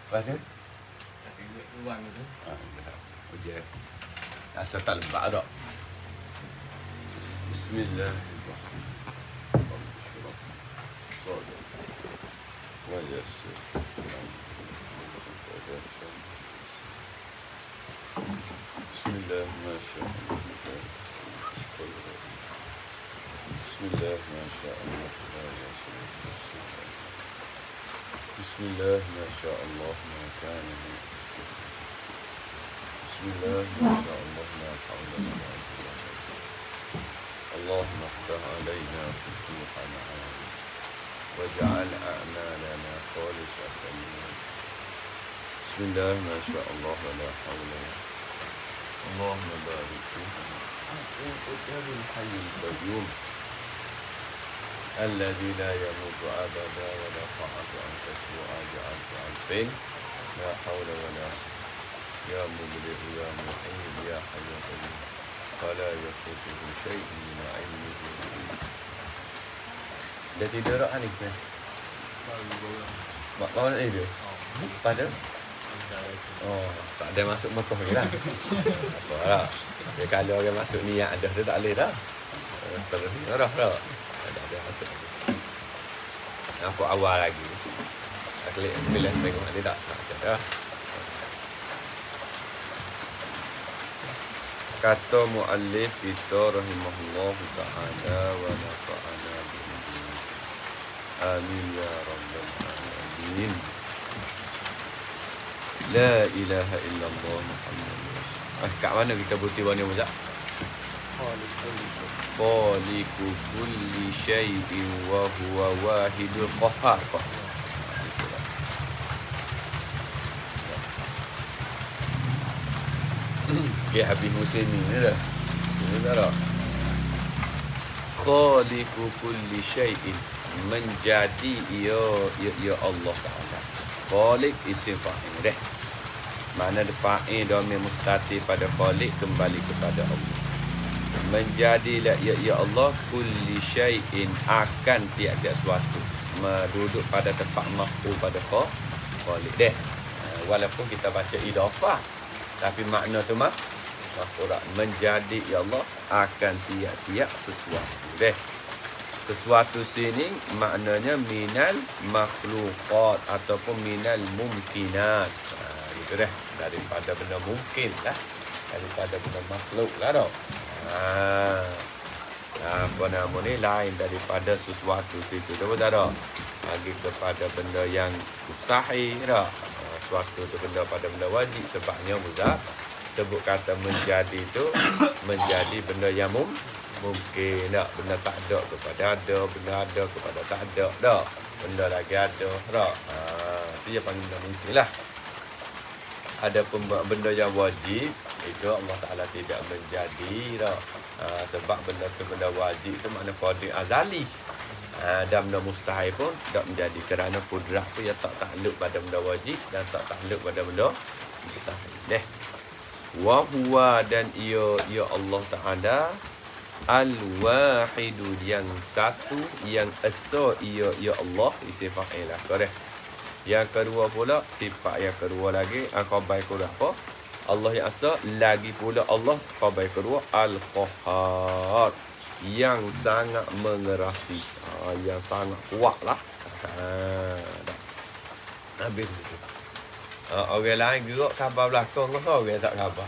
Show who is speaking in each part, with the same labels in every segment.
Speaker 1: Pada?
Speaker 2: Uang tu.
Speaker 1: Ujian. Asal tak lebat tak? Bismillahirrahmanirrahim. Bismillah, masyaallah. Bismillah, masyaallah. Bismillah, masyaallah, ma kana. Bismillah, masyaallah, ma hawla wa la quwwata. Allahumma iftah alaina futuhan 'alim waj'al a'malana khalisatan. Bismillah, masyaallah, wa la hawla. Allahumma barik fiha. Al hayyul qayyum الذي لا يموت أبدا ولا طاعة أنت سوء جعلت عالفين لا حول ولا يا مبرئ يا معين يا حي يا قيوم فلا يفوته شيء من علمه. Dah tidur tak ni? Mak kau nak tidur? Pada? Oh, tak ada masuk Mekah lagi lah. Apa lah. Dia kalau orang masuk niat dah, dia tak boleh dah. Terus dah. Tak ada masuk. Nampak awal lagi. Aku bila tengok dia tak ada. Kata muallif kita rahimahullah taala wa nafa'ana bihi. Amin ya rabbal alamin. La ilaha illallah Muhammad. Kat mana kita bukti warna Muzak? Khaliqu kulli syai'in wa huwa wahidul qahhar. Ya Habib Hussein ni dah. Ini dah. Khaliqu kulli syai'in, menjadi ya Allah Taala. Khaliq isim fa'il dah. Mana fa'il domir mustatir pada khaliq kembali kepada Allah. Menjadilah ya Allah kulli syai'in, akan tiada sesuatu, duduk pada tempat maf'ul pada khaliq deh. Walaupun kita baca idafah tapi makna tu maf'ul. Menjadi ya Allah akan tiada sesuatu deh. Sesuatu sini maknanya minal makhluqat ataupun minal mumkinat. Gitu deh, daripada benda mungkin lah, daripada benda makhluk lah dah. Apa nama ni, lain daripada sesuatu itu tu tak ada. Lagi kepada benda yang mustahil dah. Sesuatu tu benda pada benda wajib, sebabnya muzab sebut kata menjadi tu menjadi benda yang mungkin tak. Benda tak ada kepada ada, benda ada kepada tak ada dah. Benda lagi ada dah. Itu dia panggil benda mungkin lah. Ada benda yang wajib itu Allah Ta'ala tidak menjadi dah. Sebab benda tu benda wajib itu makna qadir azali. Dan benda mustahil pun tak menjadi, kerana kudrat tu ya tak takluk pada benda wajib dan tak takluk pada benda mustahil. Wa huwa, dan ya Allah Ta'ala al-wahidu, yang satu, yang esa ya Allah, isim fa'il lah. Correct. Yang kedua pula, sifat yang kedua lagi, khabar kedua apa? Allah yang asa, lagi pula Allah khabar kedua al-qahhar, yang sangat mengerasi, yang sangat kuat lah. Habis itu. Orang lain gerak khabar belakang, kau seorang tak khabar.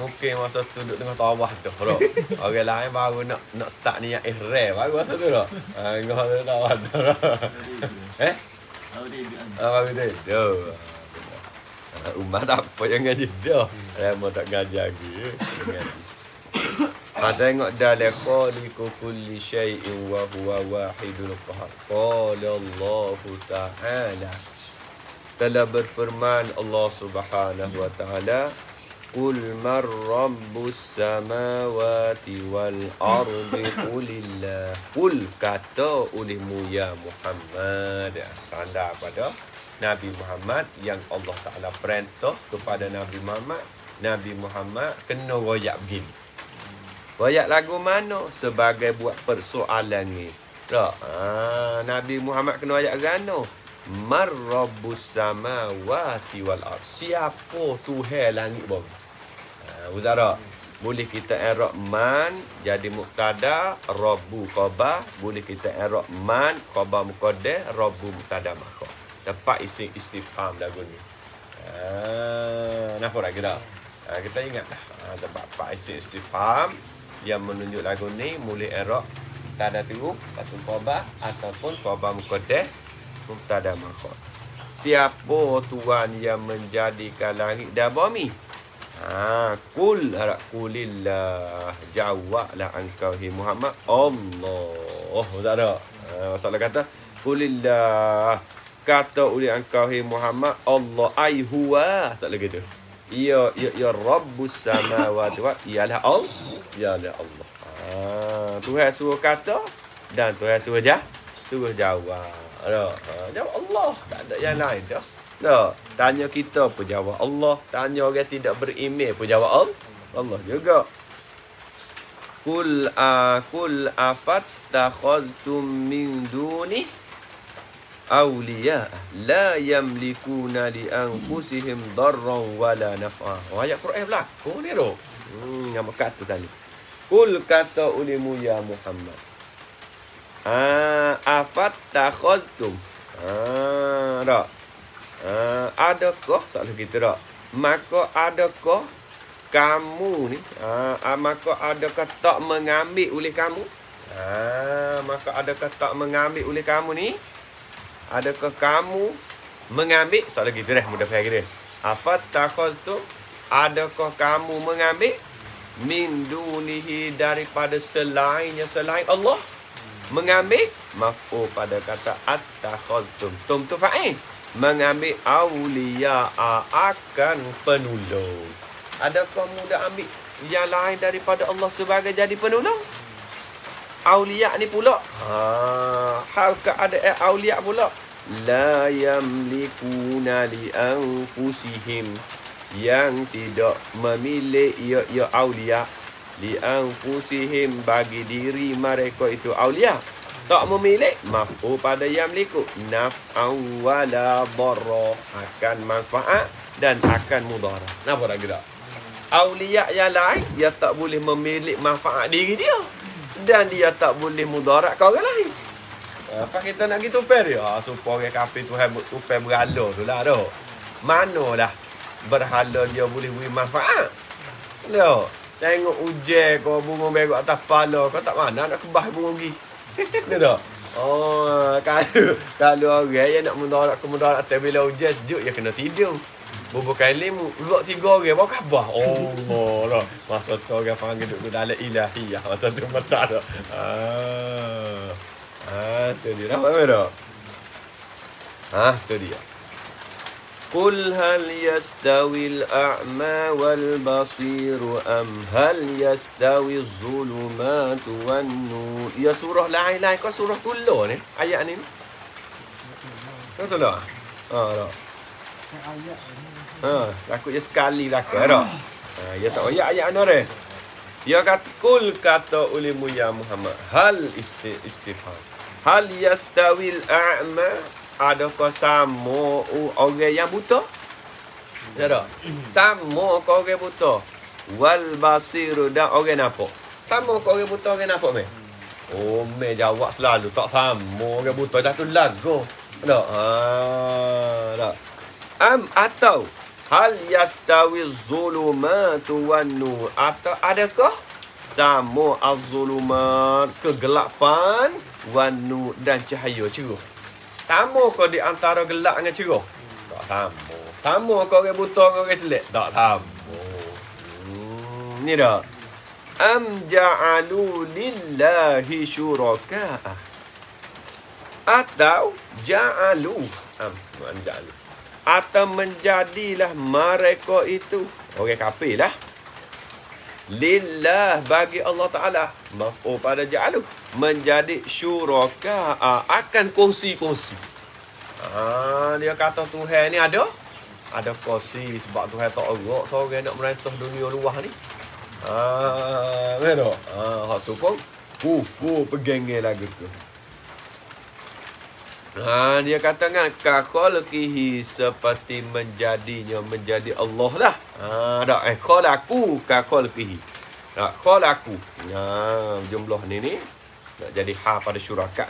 Speaker 1: Mungkin masa tu duduk tengah tawah tu, bro. Orang lain baru nak start niat ihram, baru masa tu dah. Engkau tu tawah tu. Baru tidur. Umat tak apa yang ngaji dah. Lama tak ngaji lagi. Tengok dalam khaliqu kulli syai'in wa huwa wahidul qahhar. Qala Allah Ta'ala, telah berfirman Allah Subhanahu wa Ta'ala, Qul man rabbus samawati wal ardi qulillah. Qul, kata olehmu ya Muhammad, sandar pada Nabi Muhammad, yang Allah Ta'ala perintah kepada Nabi Muhammad. Nabi Muhammad kena royak begini. Royak lagu mana? Sebagai buat persoalan ni. Tak. Nabi Muhammad kena royak gano. Man rabbus samawati wal ard. Siapa Tuhan langit bumi? Uzara. Boleh kita i'rab man jadi mubtada, rabbu khabar. Boleh kita i'rab man khabar muqaddar, rabbu mubtada maqam. Dapat isim istifham lagu ni. Nampak lagi dah? Kita ingat dah. Dapat isim istifham yang menunjuk lagu ni boleh i'rab mubtada tu satu khabar ataupun khabar muqaddar mubtada maqam. Siapa Tuhan yang menjadikan langit dan bumi? Kul kulillah, jawablah engkau hai Muhammad, Allah. Tak ada. Masalah kata kulillah, kata oleh engkau hai Muhammad, Allah ai huwa. Tak lagi tu. Ya rabbus samawati wa ialah Allah. Ialah Allah. Tuhan suruh kata dan Tuhan suruh jawab. Jawab Allah, tak ada yang lain dah. Tak, tanya kita pun jawab Allah, tanya orang tidak beriman pun jawab Allah juga. Kul afattakhadtum min duni awliya la yamlikuna li anfusihim darran wala naf'a. Ayat Quran berlaku ni tu. Nama kata tadi. Kul kata ulimu ya Muhammad. Afattakhadtum. Tak. Adakah salah kita tak? Maka adakah kamu ni maka adakah tak mengambil oleh kamu? Maka adakah tak mengambil oleh kamu ni? Adakah kamu mengambil? Salah kita dah mudah faham dia. Afattakhaztum, adakah kamu mengambil min dunihi daripada selainnya selain Allah? Mengambil maf'ul pada kata attakhaztum. Tum tu fa'il. Mengambil awliya akan penolong. Adakah mudah ambil yang lain daripada Allah sebagai jadi penolong? Awliya ni pula. Hal keadaan awliya pula. La yamlikuna li anfusihim, yang tidak memilih ya awliya li anfusihim bagi diri mereka itu awliya. Tak memilih maf'ul pada yamliku, naf'an wala darra, akan manfaat dan akan mudarat. Nampak tak tak? Auliya yang lain dia tak boleh memilih manfaat diri dia dan dia tak boleh mudarat ke orang lain. Apa kita nak gitu fair dia? Supaya orang kafir Tuhan tupai berhala tu lah tu. Manalah berhala dia boleh beri manfaat. Lo, tengok ujian kau bunga beruk atas kepala kau, tak mana nak kebah bunga pergi. Ni tak? Kalau orang yang nak mudarat atas bila hujan sejuk, dia kena tidur. Bubukan limu, duduk 3 orang baru khabar. Allah lah. Masa tu orang panggil duduk dalam ilahiyah. Masa tu betul tak? Tu dia. Nampak tak? Tu dia. Qul hal yastawil a'ma wal basiru am hal yastawi zulumatu wan nur. Ya surah lain-lain kau surah Tula ni ayat ni. Betul tak? Tak. Takut je sekali laku dah. Ya tak ayat ana re. Dia kata kul kata ulimu ya Muhammad hal istifham. Hal yastawil a'ma, adakah sama orang yang buta? Ya tak? Sama kau orang buta. Wal basiru dan orang nampak. Sama kau orang buta orang nampak meh? Meh jawab selalu tak sama orang buta dah tu lagu. Tak? Tak. Atau hal yastawi zulumatu wan nur, atau adakah sama az-zulumat kegelapan wan nur dan cahaya cerah? Sama kau di antara gelap dengan cerah? Tak sama. Sama kau orang buta dengan orang telek? Tak sama. Ni dah. Am ja'alu lillahi syuraka'a. Atau ja'alu. Ja'alu. Atau menjadilah mereka itu, orang kafir lah, lillah bagi Allah Ta'ala, maf'ul pada ja'alu, menjadi syuraka'a, akan kongsi-kongsi. Dia kata Tuhan ni ada kongsi sebab Tuhan tak erak seorang nak merentah dunia luar ni. Betul? Hak tu pun kufur pegengel lagu tu. Dia kata kan ka khalqihi seperti menjadi Allah lah. Tak khalaqu ka khalqihi. Tak khalaqu. Jumlah ni nak jadi ha pada syuraka.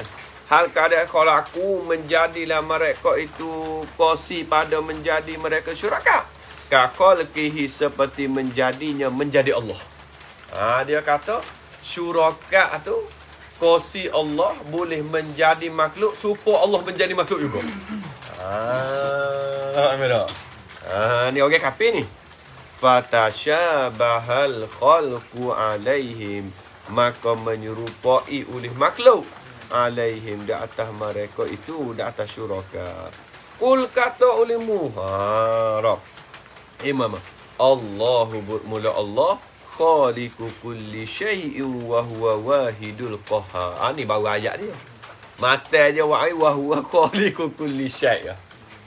Speaker 1: Hal keadaan khalaqu menjadilah mereka itu kosi pada menjadi mereka syuraka. Ka khalqihi seperti menjadi Allah. Dia kata syuraka tu kosi Allah boleh menjadi makhluk supaya Allah menjadi makhluk juga. Ni orang kafir ni. Fatashabahal khalqu alaihim, maka menyerupai oleh makhluk alaihim di atas mereka itu, di atas syuraka. Kul kata olehmu, Rab Imam, Allahu bermula Allah khaliqu kulli syai'in wa huwa wahidul qahhar. Ni baru ayat dia. Mata je wa huwa khaliqu kulli syai'.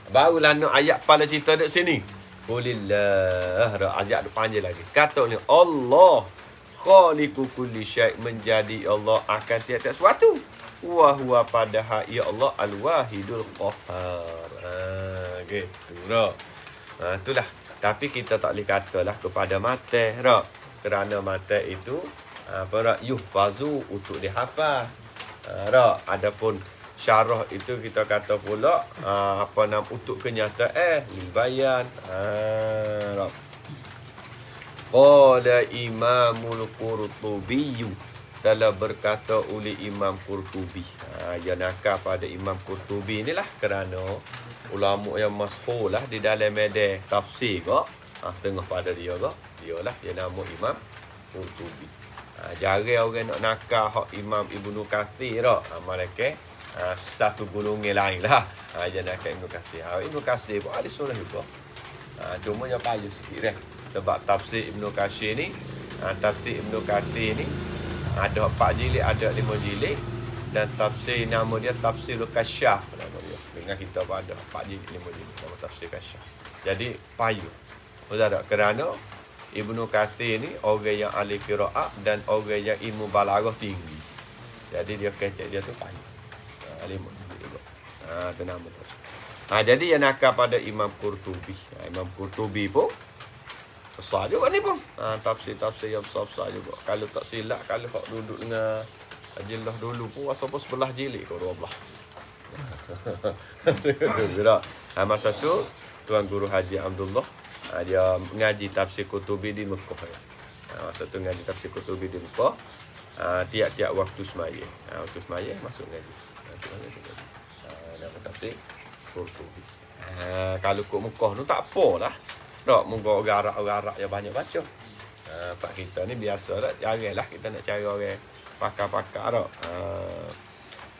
Speaker 1: Barulah nak ayat kepala cerita dekat sini. Qulillah, ayat panjang lagi. Kata ni Allah khaliqu kulli syai', menjadi Allah akan tiap-tiap sesuatu. Wa huwa padahal ya Allah al-wahidul qahhar. Gitu dah. Itulah. Tapi kita tak boleh katalah kepada mata dah. Kerana mata itu yuhfazu, untuk dihafal. Adapun syarah itu kita kata pula untuk kenyataan libayan. Qala Imamul Qurtubi, telah berkata oleh Imam Qurtubi. Yang nakal pada Imam Qurtubi inilah kerana ulama yang masyhur lah di dalam medan tafsir kok. Setengah pada dia kok. Dialah dia nama Imam Qurtubi. Jarang orang nak nakal hak Imam Ibnu Katsir dak. Malaikat satu golongan lain lah. Dia nakal Ibnu Katsir. Ibnu Katsir pun ada surah juga. Cuma yang payah sikit dah. Sebab tafsir Ibnu Katsir ni, tafsir Ibnu Katsir ni ada 4 jilid, ada 5 jilid, dan tafsir nama dia Tafsirul Kasyaf nama dia. Dengan kita pun ada 4 jilid, 5 jilid nama Tafsir Kasyaf. Jadi payah. Betul tak? Kerana Ibnu Katsir ni orang yang ahli qiraat dan orang yang ilmu balaghah tinggi. Jadi dia kecek dia tu payah. Alim juga. Tu nama tu. Jadi yang nakal pada Imam Qurtubi. Imam Qurtubi pun besar juga ni pun. Tafsir-tafsir yang besar-besar juga. Kalau tak silap, kalau hak duduk dengan Ajilah dulu pun rasa pun sebelah jilid ke 12. Masa tu Tuan Guru Haji Abdullah dia mengaji tafsir Qurtubi di Mekah. Masa tu mengaji tafsir Qurtubi di Mekah. Tiap-tiap waktu semaya. Waktu semaya masuk ngaji. Dalam tafsir Qurtubi. Kalau kat Mekah tu tak apalah. Tak, mungkin orang Arab yang banyak baca. Pak kita ni biasalah, jaranglah kita nak cari orang pakar-pakar tak.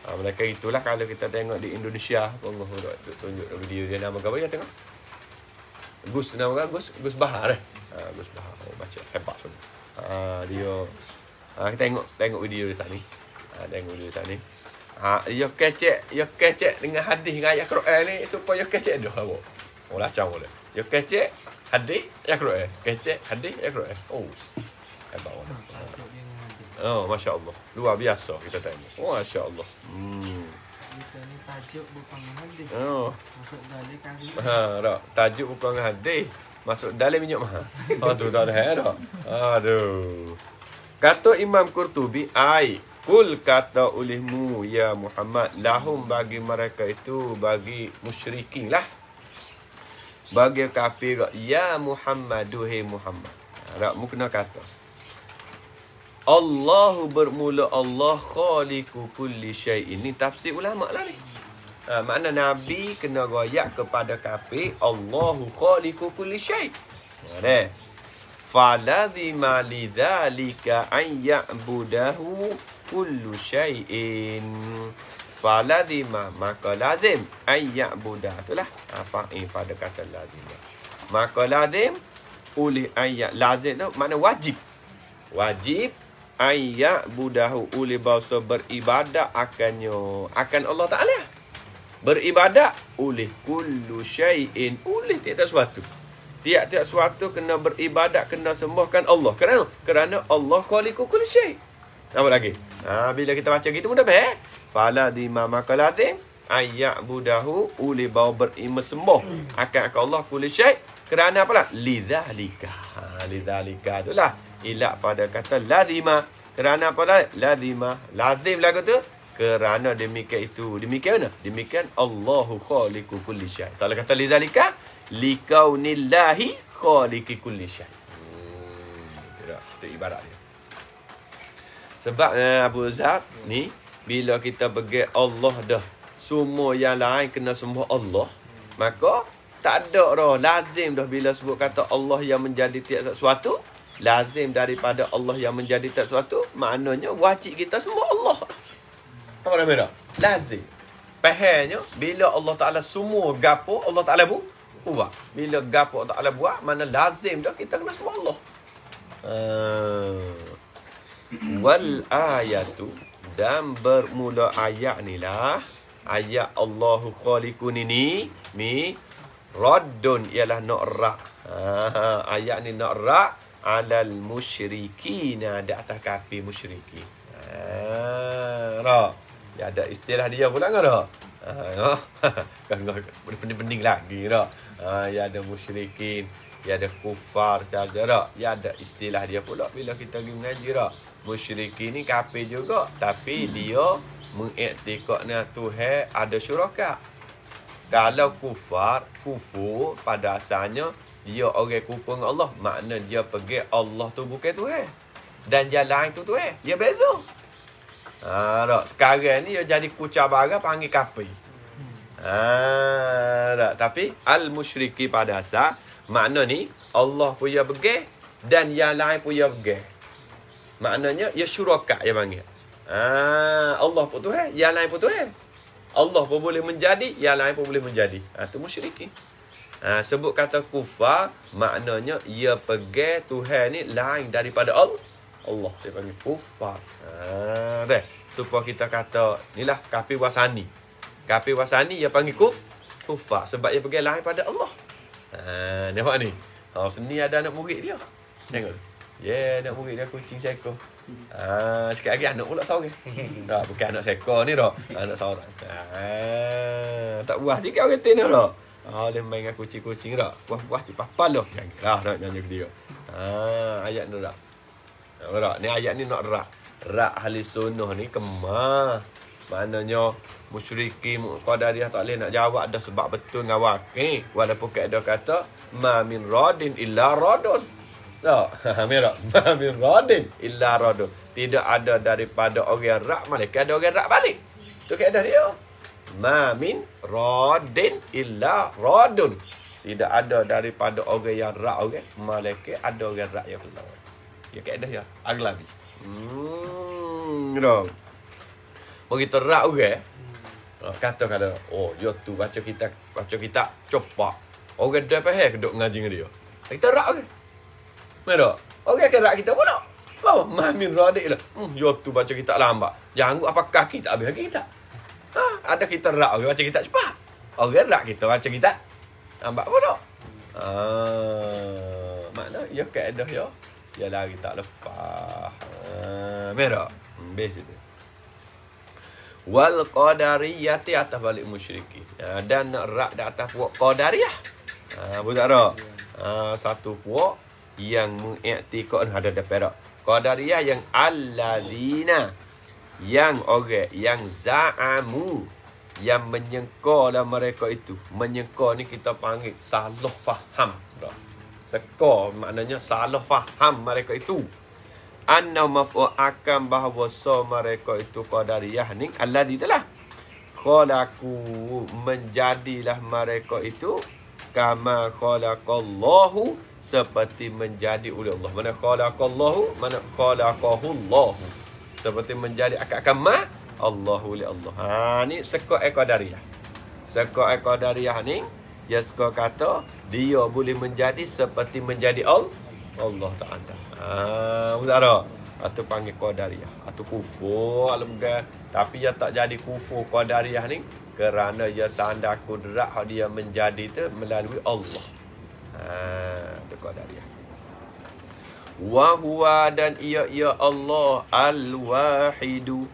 Speaker 1: Mereka itulah kalau kita tengok di Indonesia, tunjuk video dia nama apa dia tengok. Gus nama kan Gus Bahar. Gus Bahar baca hebat tu. Dia kita tengok video di sana. Tengok video di sana. Dia kecek dengan hadis dengan ayat Quran ni supaya kecek dah awak. Lacang boleh. Dia kecek hadis ayat Quran. Kecek hadis ayat Quran. Hebat orang. Masya Allah. Luar biasa kita tengok. Masya Allah.
Speaker 2: Kita ni tajuk bukan hadis. Masuk dalam kali.
Speaker 1: Tak. Tajuk bukan hadis. Masuk dalam minyak mahal. Tu tak ada dah. Aduh. Kata Imam Qurtubi, kul kata olehmu ya Muhammad, lahum bagi mereka itu, bagi musyrikin lah. Bagi kafir, ya Muhammad, duhai Muhammad. Mu kena kata Allahu bermula Allah khaliqu kulli syai'in. Ini tafsir ulama lah ni. Makna Nabi kena royak kepada kafir, Allahu khaliqu kulli syai'. Falazima lidzalika an ya'budahu kullu syai'in. Falazima, maka lazim, an ya'budah. Itulah fa'il pada kata lazim. Maka lazim oleh ayat lazim tu makna wajib. Wajib ayat budahu oleh bangsa beribadat akan Allah Ta'ala. Beribadat oleh kullu syai'in, oleh tiap-tiap sesuatu. Tiap-tiap sesuatu kena beribadat, kena sembahkan Allah. Kerana Allah khaliqu kulli syai'. Apa lagi? Bila kita baca gitu mudah faham. Fala dima maka lazim ayyabudahu uli bawa beriman akan Allah kulli syai kerana apalah lidzalika. Lidzalika itulah ilak pada kata lazima. Kerana apa dah? Lazima. Lazim lagu tu kerana demikian itu. Demikian mana? Demikian Allahu khaliqu kulli syai. Salah kata lidzalika likaunillahi khaliqi kulli syai. Itu ibarat dia. Sebab Abu Zar ni bila kita pergi Allah dah semua yang lain kena sembah Allah, maka tak ada dah lazim dah bila sebut kata Allah yang menjadi tiap sesuatu, lazim daripada Allah yang menjadi tiap sesuatu, maknanya wajib kita sembah Allah. Apa nama dah? Lazim. Pahalnya bila Allah Taala semua gapo Allah Taala buat. Bila gapo Allah Taala buat, mana lazim dah kita kena sembah Allah. Wal ayatu, dan bermula ayat ni lah, ayat Allahu khaliqun ini raddun ialah naqra. Ayat ni naqra alal musyrikina, di atas kafir musyrikin. Ya ada istilah dia pula kan dah. Kan pening-pening lagi dah. Ya ada musyrikin, ya ada kufar saja dah. Ya ada istilah dia pula bila kita pergi mengaji dah. Musyrikin ni kafir juga, tapi dia mengiktikadnya Tuhan ada syuraka. Kalau kufur pada asalnya dia orang kufur dengan Allah, makna dia pergi Allah tu bukan Tuhan dan jalan tu Tuhan, dia beza. Sekarang ni dia jadi kucar barang panggil kafir. Tapi al-musyriki pada asal makna ni Allah punya pergi dan yang lain punya pergi. Maknanya ia syuraka dia panggil. Allah pun Tuhan, yang lain pun Tuhan. Allah pun boleh menjadi, yang lain pun boleh menjadi. Itu musyrikin. Sebut kata kufar, maknanya ia pergi Tuhan ni lain daripada Allah. Dia panggil kufar. Supaya kita kata, inilah kafir wasani. Kafir wasani ia panggil kufar. Sebab ia pergi lain daripada Allah. Nampak ni? Seni ada anak murid dia. Tengok. Anak murid dia kucing seekor. Sikit lagi anak pula seorang. Bukan anak seekor ni dah. Anak seorang. Tak buah sikit orang kata ni dah. Dia main dengan kucing-kucing dah. Buah-buah di papal dah. Janganlah nak nyanyi ke dia. Ayat ni dah. Ni ayat ni nak rak. Rak ahli sunnah ni kemah. Maknanya musyrikin qadariyah tak boleh nak jawab dah sebab betul dengan wakil. Walaupun kaedah kata ma min radin illa radun. Merah. Min radin illa radun. Tidak ada daripada orang rak malaikat ada orang rak balik. Tu kaedah dia. Ma min radin illa radun. Tidak ada daripada orang yang rak orang malaikat ada orang rak yang keluar. Ya kaedah dia. Aglabi. Gitu. Begitu rak orang. Kata dia tu baca kita cepat. Orang dah faham duk ngaji dengan dia. Kita rak orang. Merah. Orang akan rak kita pula. Faham? Mamin radik lah. Dia tu baca kita lambat. Jangan apakah kita habis lagi kita. Ada kita rak orang baca kita cepat. Orang rak kita baca kita lambat pula. Makna ya kaedah ya. Dia lari tak lepas. Merah. Base itu. Wal qadariyati atas balik musyrikin. Dan rak di atas puak qadariyah. Betul tak? Satu puak yang mengiktikad ada perak. Qadariyah yang allazina, yang orang yang za'amu, yang menyengkalah mereka itu. Menyengka ni kita panggil salah faham. Seka maknanya salah faham mereka itu. Anna maf'u akan bahawa mereka itu qadariyah ni allazi telah khalaqu, menjadilah mereka itu kama khalaqallahu, seperti menjadi oleh Allah. Mana khalaqallahu, mana khalaqahullah. Seperti menjadi akan Allahu oleh Allah. Ni seka qadariyah. Seka qadariyah ni ya seka kata dia boleh menjadi seperti menjadi Allah Ta'ala. Betul. Atau panggil qadariyah. Atau kufur alamkan. Tapi dia tak jadi kufur qadariyah ni kerana dia sandar kudrat dia menjadi tu melalui Allah. Itu qadariyah. Wa huwa, dan ia Allah al-wahidu.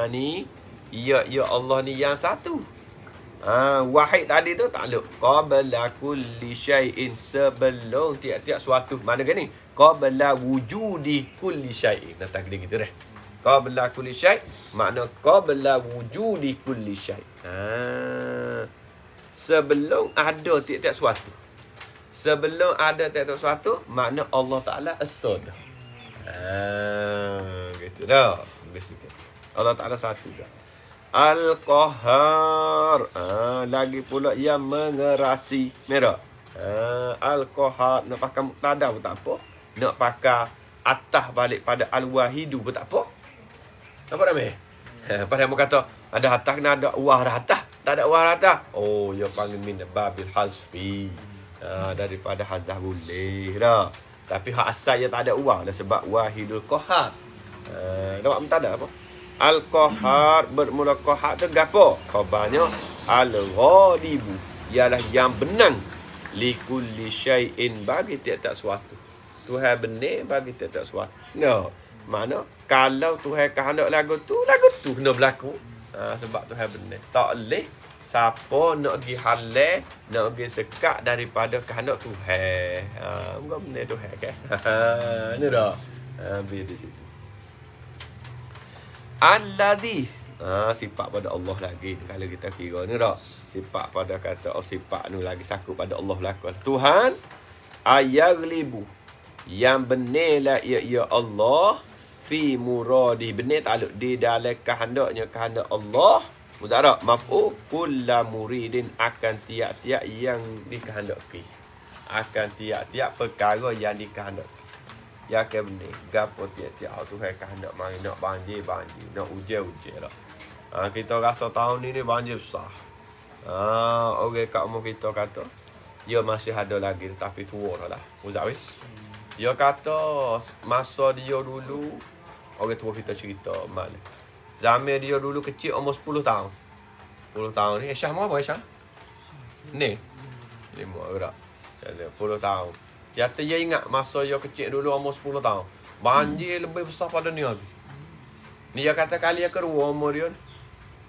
Speaker 1: Ni ia Allah ni yang satu. Wahid tadi tu takluk. Qabla kulli syai'in, sebelum tiap-tiap suatu. Mana kan ni? Qabla wujudi kulli syai'in. Nah, tak gitu dah. Qabla kulli syai', makna qabla wujudi kulli syai'. Sebelum ada tiap-tiap suatu. Sebelum ada tiap-tiap suatu, makna Allah Ta'ala asal dah. Gitu dah. Allah Ta'ala satu dah. Al-Qahar. Lagi pula yang mengerasi. Merah. Al-Qahar. Nak pakai muktada pun tak apa. Nak pakai atas balik pada Al-Wahidu pun tak apa. Nampak tak, Meh? Pada mu kata, ada atas kena ada uah atas. Tak ada uah atas. Oh, dia panggil min babil hazfi. Daripada hazah boleh dah. Tapi hak asal dia tak ada uah. Dah sebab Wahidul Qahar. Nampak muktada apa? Al-Qahar, bermula Qahar tu gapo? Khabarnya Al-Ghalibu, ialah yang benang likulli syai'in, bagi tiap-tiap suatu. Tuhan benar bagi tiap-tiap suatu. No. Mana kalau Tuhan kehendak lagu tu kena berlaku. Sebab Tuhan benar. Tak boleh siapa nak pergi halal, nak pergi sekat daripada kehendak Tuhan. Enggak benar Tuhan kan? Ni dah. Biar di situ. Alladhi, sifat pada Allah lagi. Kalau kita kira ni dah, sifat pada kata sifat ni lagi saku pada Allah belakang. Tuhan ayaglibu, yang benarlah ia Allah fi muradi, benar takluk di dalam kehendaknya, kehendak Allah. Mudara maf'ul kullu muridin, akan tiap-tiap yang dikehendaki, akan tiap-tiap perkara yang dikehendaki. Ya ke benar. Gapo tiap-tiap Tuhan kehendak mari, nak banjir, nak hujan lah. Kita rasa tahun ni banjir besar. Orang kat umur kita kata, dia masih ada lagi tapi tua dah lah. Uzak weh. Dia kata masa dia dulu, orang tua kita cerita mana. Zaman dia dulu kecil umur 10 tahun. 10 tahun ni Syah mau apa Syah? Ni. 5 orang. 10 tahun. Jatuh dia ingat masa dia kecil dulu umur 10 tahun. Banjir lebih besar pada ni lagi. Ni dia kata kali yang kedua umur dia.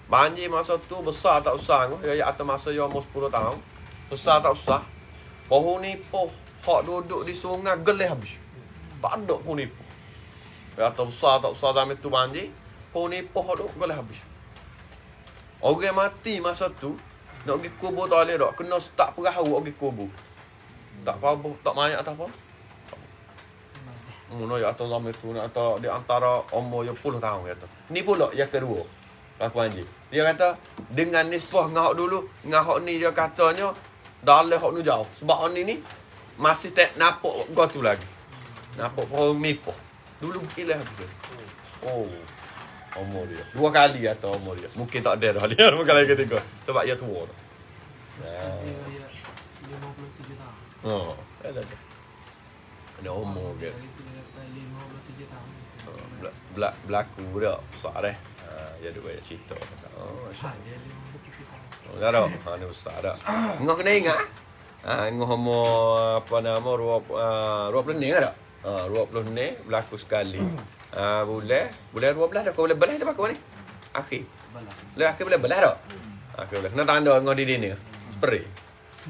Speaker 1: Banjir masa tu besar tak besar. Dia atau masa dia umur 10 tahun. Besar tak besar. Pohon ni hak duduk di sungai geleh habis. Tak ada pohon ni. Dia atau besar tak besar zaman tu banjir. Pohon ni hak duduk geleh habis. Orang mati masa tu. Nak pergi kubur tak boleh tak. Kena start perahu nak pergi kubur. Tak apa, tak banyak tak apa. Mana ya atau zaman tu nak atau di antara umur yang 10 tahun kata. Ni pula yang kedua. Laku anjing. Dia kata dengan nisbah ngahak dulu, ngahak ni dia katanya dalam hak nu jauh. Sebab hak ni masih tak nampak gua tu lagi. Nampak pohon mipoh. Dulu gila habis. Oh. Umur dia. 2 kali atau umur dia. Mungkin tak ada dah dia kali ketiga. Sebab dia tua dah.
Speaker 2: Dia 57 tahun.
Speaker 1: Ada umur ke.
Speaker 2: 57 tahun.
Speaker 1: Berlaku dah besar dah. Jadi banyak cerita.
Speaker 2: Dia 57 tahun.
Speaker 1: Dah dah. Ni besar dah. Ngah kena ingat. Ngah umur apa nama 20 ni dah. 20 ni berlaku sekali. Bulan 12 dah. Kau boleh belah dah pakai ni. Akhir. Belah akhir boleh belah dah. Akhir boleh. Kena tanda ngah di ni. Spray.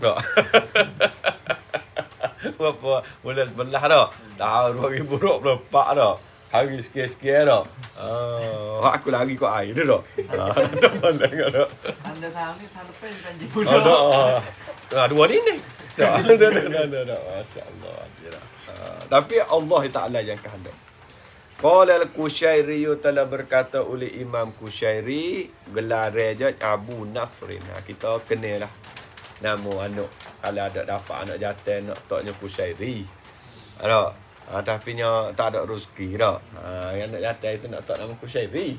Speaker 1: Tak. Apa boleh belah dah. Tahun 2024 dah. Hari sikit-sikit dah. Aku lari kat air tu dah. Tak pandang dah.
Speaker 2: Anda tahun ni tahun depan banjir pula.
Speaker 1: Dah. 2 ni. Dah. Masya-Allah. Tapi Allah Taala yang kehendak. Qala al-Qushairi, telah berkata oleh Imam Qushairi, gelar dia Abu Nasrin. Kita kenalah nama anak. Kalau ada dapat anak jantan nak taknya Qushairi. Ada. Tapi nya tak ada rezeki dah. Yang anak jantan itu nak tak nama Qushairi.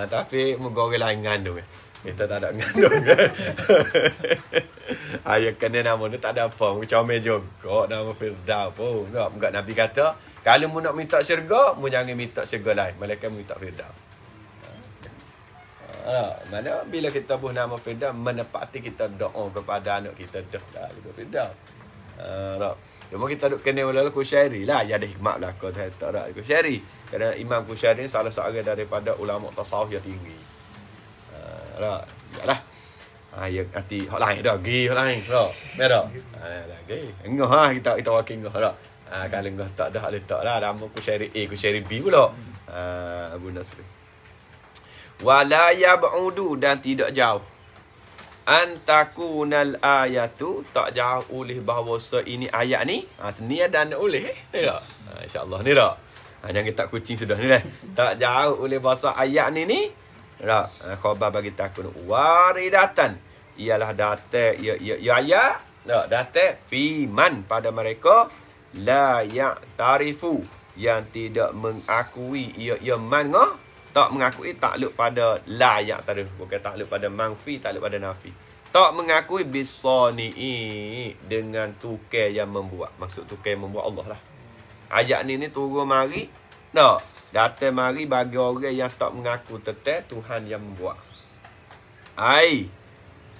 Speaker 1: Tapi moga orang lain ngandung. Kita tak ada ngandung kan. Ayah kena nama ni tak ada apa. Comel juga nama Firdaus pun. Enggak Nabi kata, kalau mu nak minta syurga, mu jangan minta syurga lain. Malaikat minta Firdaus. Mana bila kita buh nama Firdaus, menepati kita doa kepada anak kita dah kita Firdaus. Cuma kita duk kena oleh Qushairi lah. Ya ada hikmat lah kau tak ada Qushairi. Kerana Imam Qushairi ni salah seorang daripada ulama tasawuf yang tinggi. Yalah. Ya hati hak lain dah, gi hak lain dah. Dah. Lagi. Engah kita wakil engah dah. Kalau engah tak dah letak lah nama ku syari A, ku syari B pula. Abu Nasri. Wala yab'udu dan tidak jauh. Antakunal ayatu tak jauh oleh bahawa ini ayat ni seni dan oleh ni tak? InsyaAllah ni tak? Jangan tak kucing sudah ni dah. Tak jauh oleh bahasa ayat ni tak? Khabar bagi takun waridatan ialah data ya ayat tak? Data fiman pada mereka la ya'tarifu yang tidak mengakui ya man ngah tak mengakui takluk pada la yang tadi, bukan takluk pada manfi, takluk pada nafi. Tak mengakui bisani'i dengan tukar yang membuat. Maksud tukar yang membuat Allah lah. Ayat ni turun mari tak? Datang mari bagi orang yang tak mengaku tetap Tuhan yang membuat. Ai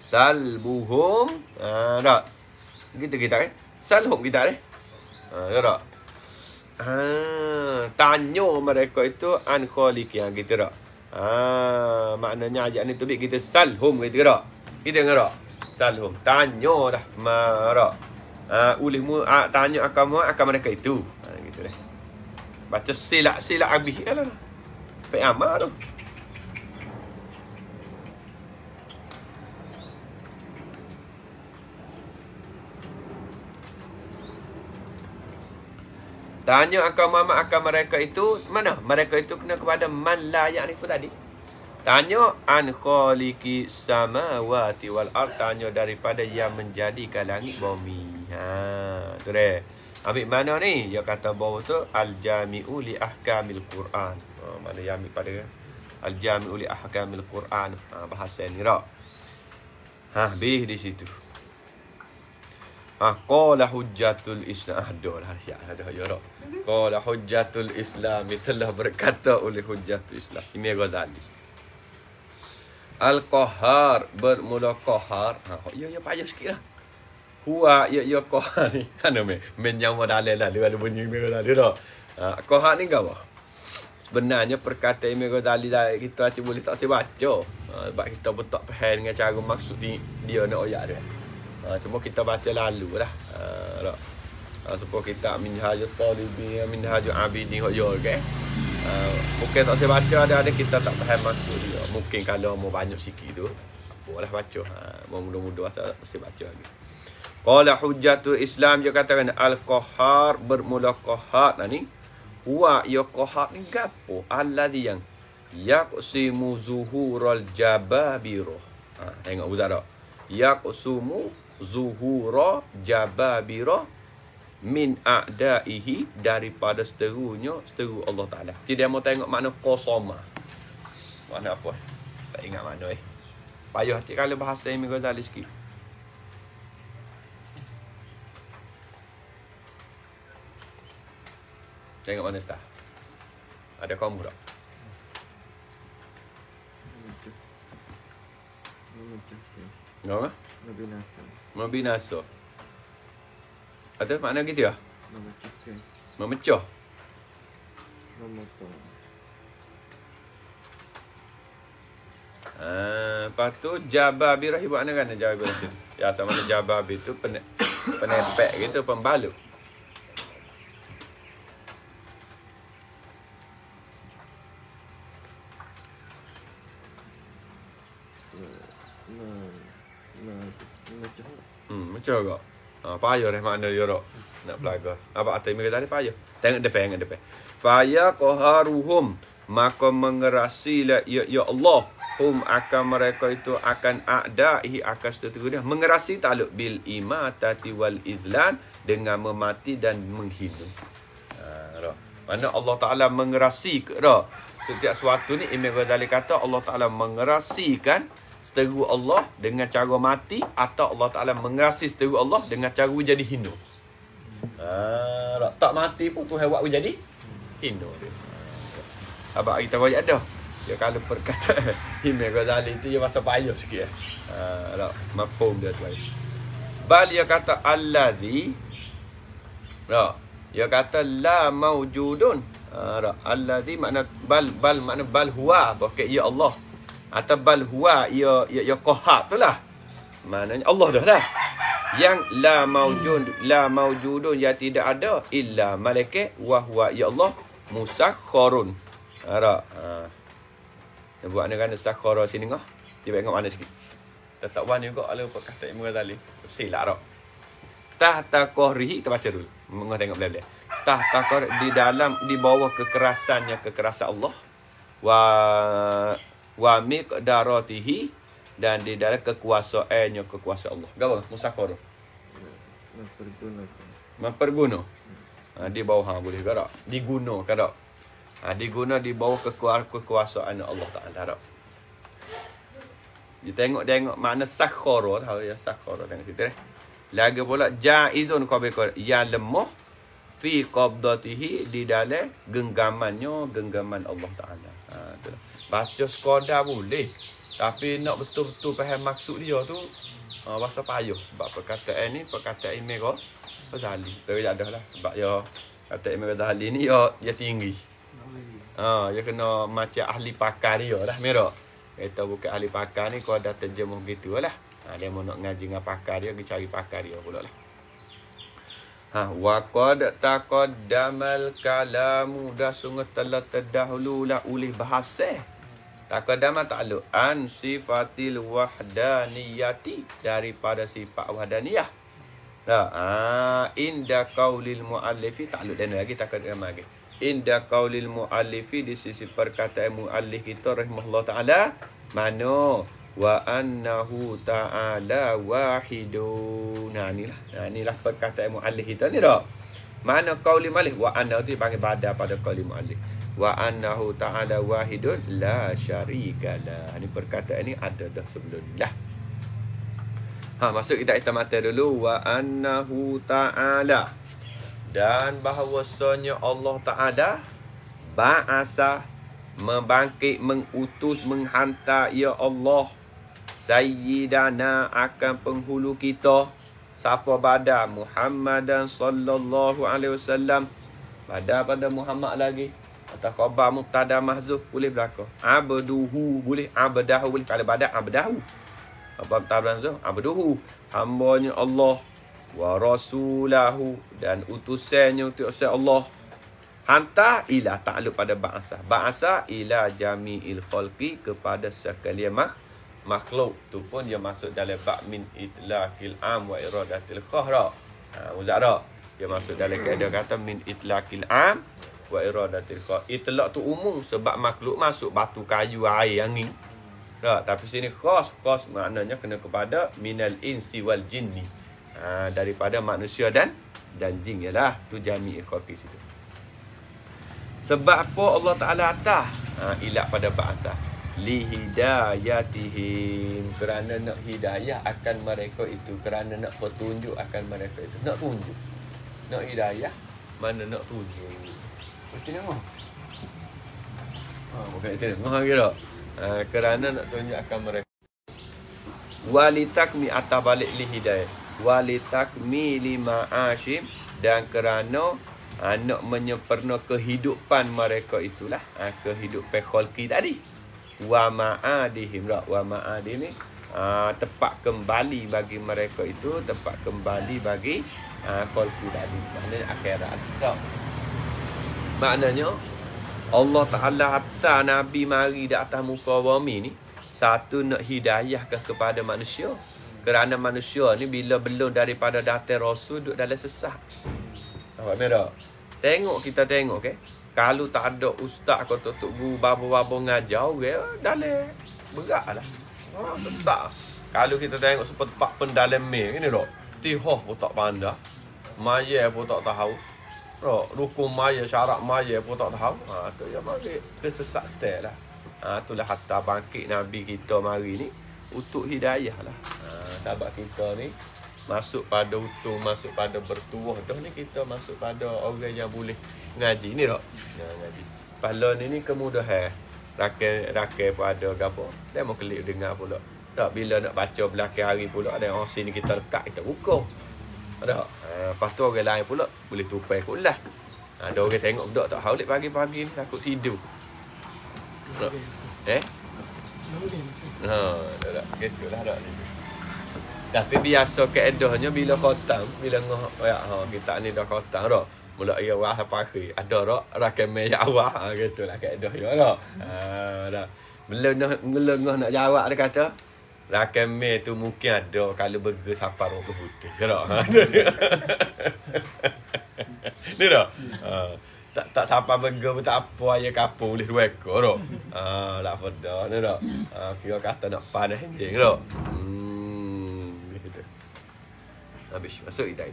Speaker 1: salbuhum tak? Gitu kita kan? Salhum kita tak? Tanya mereka itu an khaliq yang gitu tak. Maknanya ayat ni tubik kita salhum gitu tak. Kita tak? Salhum. Tanya dah marak. Ulihmu tanya akan mereka itu. Gitu dah. Baca silak habis lah. Baik amal tu. Tanya akan mereka itu mana? Mereka itu kena kepada man la ya'rifu tadi. Tanya an khaliqi samawati wal ard. Tanya daripada yang menjadikan langit bumi. Tu deh. Ambil mana ni? Dia kata bahawa tu al-jami'u li ahkamil Quran. Mana yang ambil pada al-jami'u li ahkamil Quran. Bahasa ni rak. Habis di situ. Qala hujjatul Islam. Adalah ada ya rak. Qala hujjatul Islam telah berkata oleh hujjatul Islam Imam Ghazali. Al-Qahhar bermula qahar. Ya payah sikitlah. Huwa ya qahar ni. Ana menyama dalil lah dia bunyi Imam Ghazali dah. Qahar ni apa? Sebenarnya perkataan Imam Ghazali kita boleh tak saya baca. Sebab kita pun tak faham dengan cara maksud dia nak ayat dia. Cuma kita baca lalu lah. Supaya kita minhajul talibin, minhajul abidin hok yo ke. Mungkin tak saya baca ada kita tak faham maksud dia. Mungkin kalau mau banyak sikit tu apalah baca. Mau mudah-mudah saya baca lagi. Qala hujjatul Islam dia katakan al-qahhar bermula qahhar ni. Huwa ya qahhar ni gapo? Alladhi yang yaqsimu zuhurul jababirah. Tengok uzara. Yaqsumu zuhura jababirah min a'daihi daripada seteru Allah Ta'ala. Tidak mau tengok makna qasama. Makna apa? Tak ingat makna Payah hati kalau bahasa Imam Ghazali sikit. Tengok mana Ustaz? Ada kamu tak? No? Mabinasa. Ada makna gitu ya? Memecah. Lepas tu jababirah ibu mana kan jababirah tu? Ya sama ada jababir tu penepek gitu, pembalut. Macam agak payah dah makna dia tak nak pelaga. Apa atas mereka tadi payah. Tengok depan. Faya qaharuhum maka mengerasilah ya Allah hum akan mereka itu akan a'dahi akan seterusnya dia mengerasi takluk bil imatati wal izlan dengan memati dan menghina. Mana Allah Taala mengerasi ke setiap sesuatu ni Imam Ghazali kata Allah Taala mengerasikan seteru Allah dengan cara mati atau Allah Ta'ala mengerasi seteru Allah dengan cara jadi hina. Tak mati pun Tuhan buat jadi hina dia. Sebab kita banyak dah. Dia kalau perkataan Imam Ghazali tu dia masa payah sikit. Mafhum dia tu. Bal dia kata allazi. Dia kata la maujudun. Allazi makna bal makna bal huwa pakai ya Allah. Atau bal huwa ya qahhar tu lah. Maknanya Allah dah. Yang la maujudun yang tidak ada illa malaikat wa huwa ya Allah musakharun. Ada. Dia buat ni kan sakhara sini ngah. Dia tengok mana sikit. Tetap wan juga ala kata Imam Ghazali. Silap dak. Tahta qahrihi kita baca dulu. Mengah tengok belah-belah. Tahta qahri di bawah kekerasan Allah. Wa miqdaratihi dan di dalam kekuasaannya kekuasaan Allah. Gapo musakhara? Memperguna. Di bawah boleh ke tak? Diguna ke tak? Diguna di bawah kekuasaan Allah Ta'ala. Dia tengok mana sakhara, tahu ya sakhara tengok situ eh. Lagi pula jaizun qabika yang lemah fi qabdatihi di dalam genggaman Allah Ta'ala. Itulah. Baca sekadar boleh, tapi nak betul-betul faham maksud dia tu rasa payah sebab perkataan Imam Ghazali. Tu ya dah lah sebab ya kata Imam Ghazali ni dia tinggi. Dia kena macam ahli pakar dia lah merah. Kita bukan ahli pakar ni kau dah terjemah gitu lah. Dia mau nak ngaji dengan pakar dia, pergi cari pakar dia pula lah. Wa qad taqaddamal kalamu dah sungguh telah terdahulu lah oleh bahasa. Taqaddama ta'alluq an sifatil wahdaniyati daripada sifat wahdaniyah. Inda qaulil muallifi ta'alluq dan lagi taqaddama lagi. Inda qaulil muallifi di sisi perkataan muallif kita rahimahullah taala mano wa annahu ta'ala wahidun. Inilah perkataan muallif kita ni dah. Mana qauli muallif wa annahu tu panggil badal pada qauli muallif. Wa annahu ta'ala wahidun la syarikalah. Ini perkataan ni ada dah sebelum ni lah. Masuk kita mata dulu wa annahu ta'ala dan bahawasanya Allah Ta'ala ba'asa membangkit, mengutus, menghantar ya Allah Sayyidana akan penghulu kita. Siapa pada Muhammadan sallallahu alaihi wasallam. Pada Muhammad lagi. Atau khabar mubtada mahzuf boleh berlaku. Abduhu boleh, abdahu boleh. Kalau pada abdahu. Apa mubtada mahzuf? Abduhu. Hambanya Allah. Wa rasulahu dan utusannya utusan Allah. Hantar ila takluk pada ba'asa. Ba'asa ila jami'il khalqi kepada sekalian makhluk. Tu pun dia masuk dalam bab min itlaqil am wa iradatil khahra. Muzara. Dia masuk dalam kaedah kata min itlaqil am wa iradatil khahra. Itlaq tu umum sebab makhluk masuk batu, kayu, air, angin. Tapi sini khas maknanya kena kepada minal insi wal jinni. Daripada manusia dan jin ialah tu jami' khalqi situ. Sebab apa Allah Taala atas ilak pada bahasa li hidayatihim, kerana nak hidayah akan mereka itu, kerana nak petunjuk akan mereka itu. Nak tunjuk, nak hidayah, mana nak tunjuk. Betul tak? Bukan itu. Kira kerana nak tunjuk akan mereka. Walitakmi atabalik li hidayah. Walitakmi lima asyim, dan kerana nak menyempurna kehidupan mereka itulah kehidupan khalqi tadi. Wa ma'adihim lah. Wa ma'adihim ni tempat kembali bagi mereka itu, tempat kembali bagi khalqi tadi. Maknanya akhirat tak. Maknanya Allah Ta'ala hantar Nabi mari di atas muka bumi ni, satu nak hidayahkan kepada manusia. Kerana manusia ni bila belum daripada datang Rasul duduk dalam sesat. Nampak merah? Kita tengok okay? Kalau tak ada ustaz kau tok guru babo-babo ngajar dalam berat lah. Sesat. Kalau kita tengok seperti pak pendalam ni tak? Tihah pun tak pandai. Maya pun tak tahu. Rukun maya, syarat maya pun tak tahu. Tu yang mari kesesatan lah. Itulah hatta bangkit Nabi kita mari ni untuk hidayah lah. Sahabat kita ni masuk pada utuh, masuk pada bertuah dah ni, kita masuk pada orang yang boleh ngaji ni tak? Ngaji. Pala ni kemudahan. Rakan pada gapo. Dia mau klik dengar pula. Tak bila nak baca belakang hari pula ada orang sini kita lekat, kita buka. Ada. Lepas tu orang lain pula boleh tupai kulah. Ada orang tengok budak tak haulik pagi-pagi ni takut tidur. Dah. Gitulah dak ni. Tapi biasa keedahnya bila khotam, bila kita ni dah khotam dah. Mula ia awal sampai akhir. Ada rak rakam ya awal gitulah keedah ya dah. Dah. Belum nak jawab dia kata rakam tu mungkin ada kalau burger sampai rok putih dah. Ni dah. Tak sampai burger pun tak apa ayah kapur boleh 2 ekor dah. Tak pada ni dah. Kira kata nak panas hinding dah. Habis masuk ita.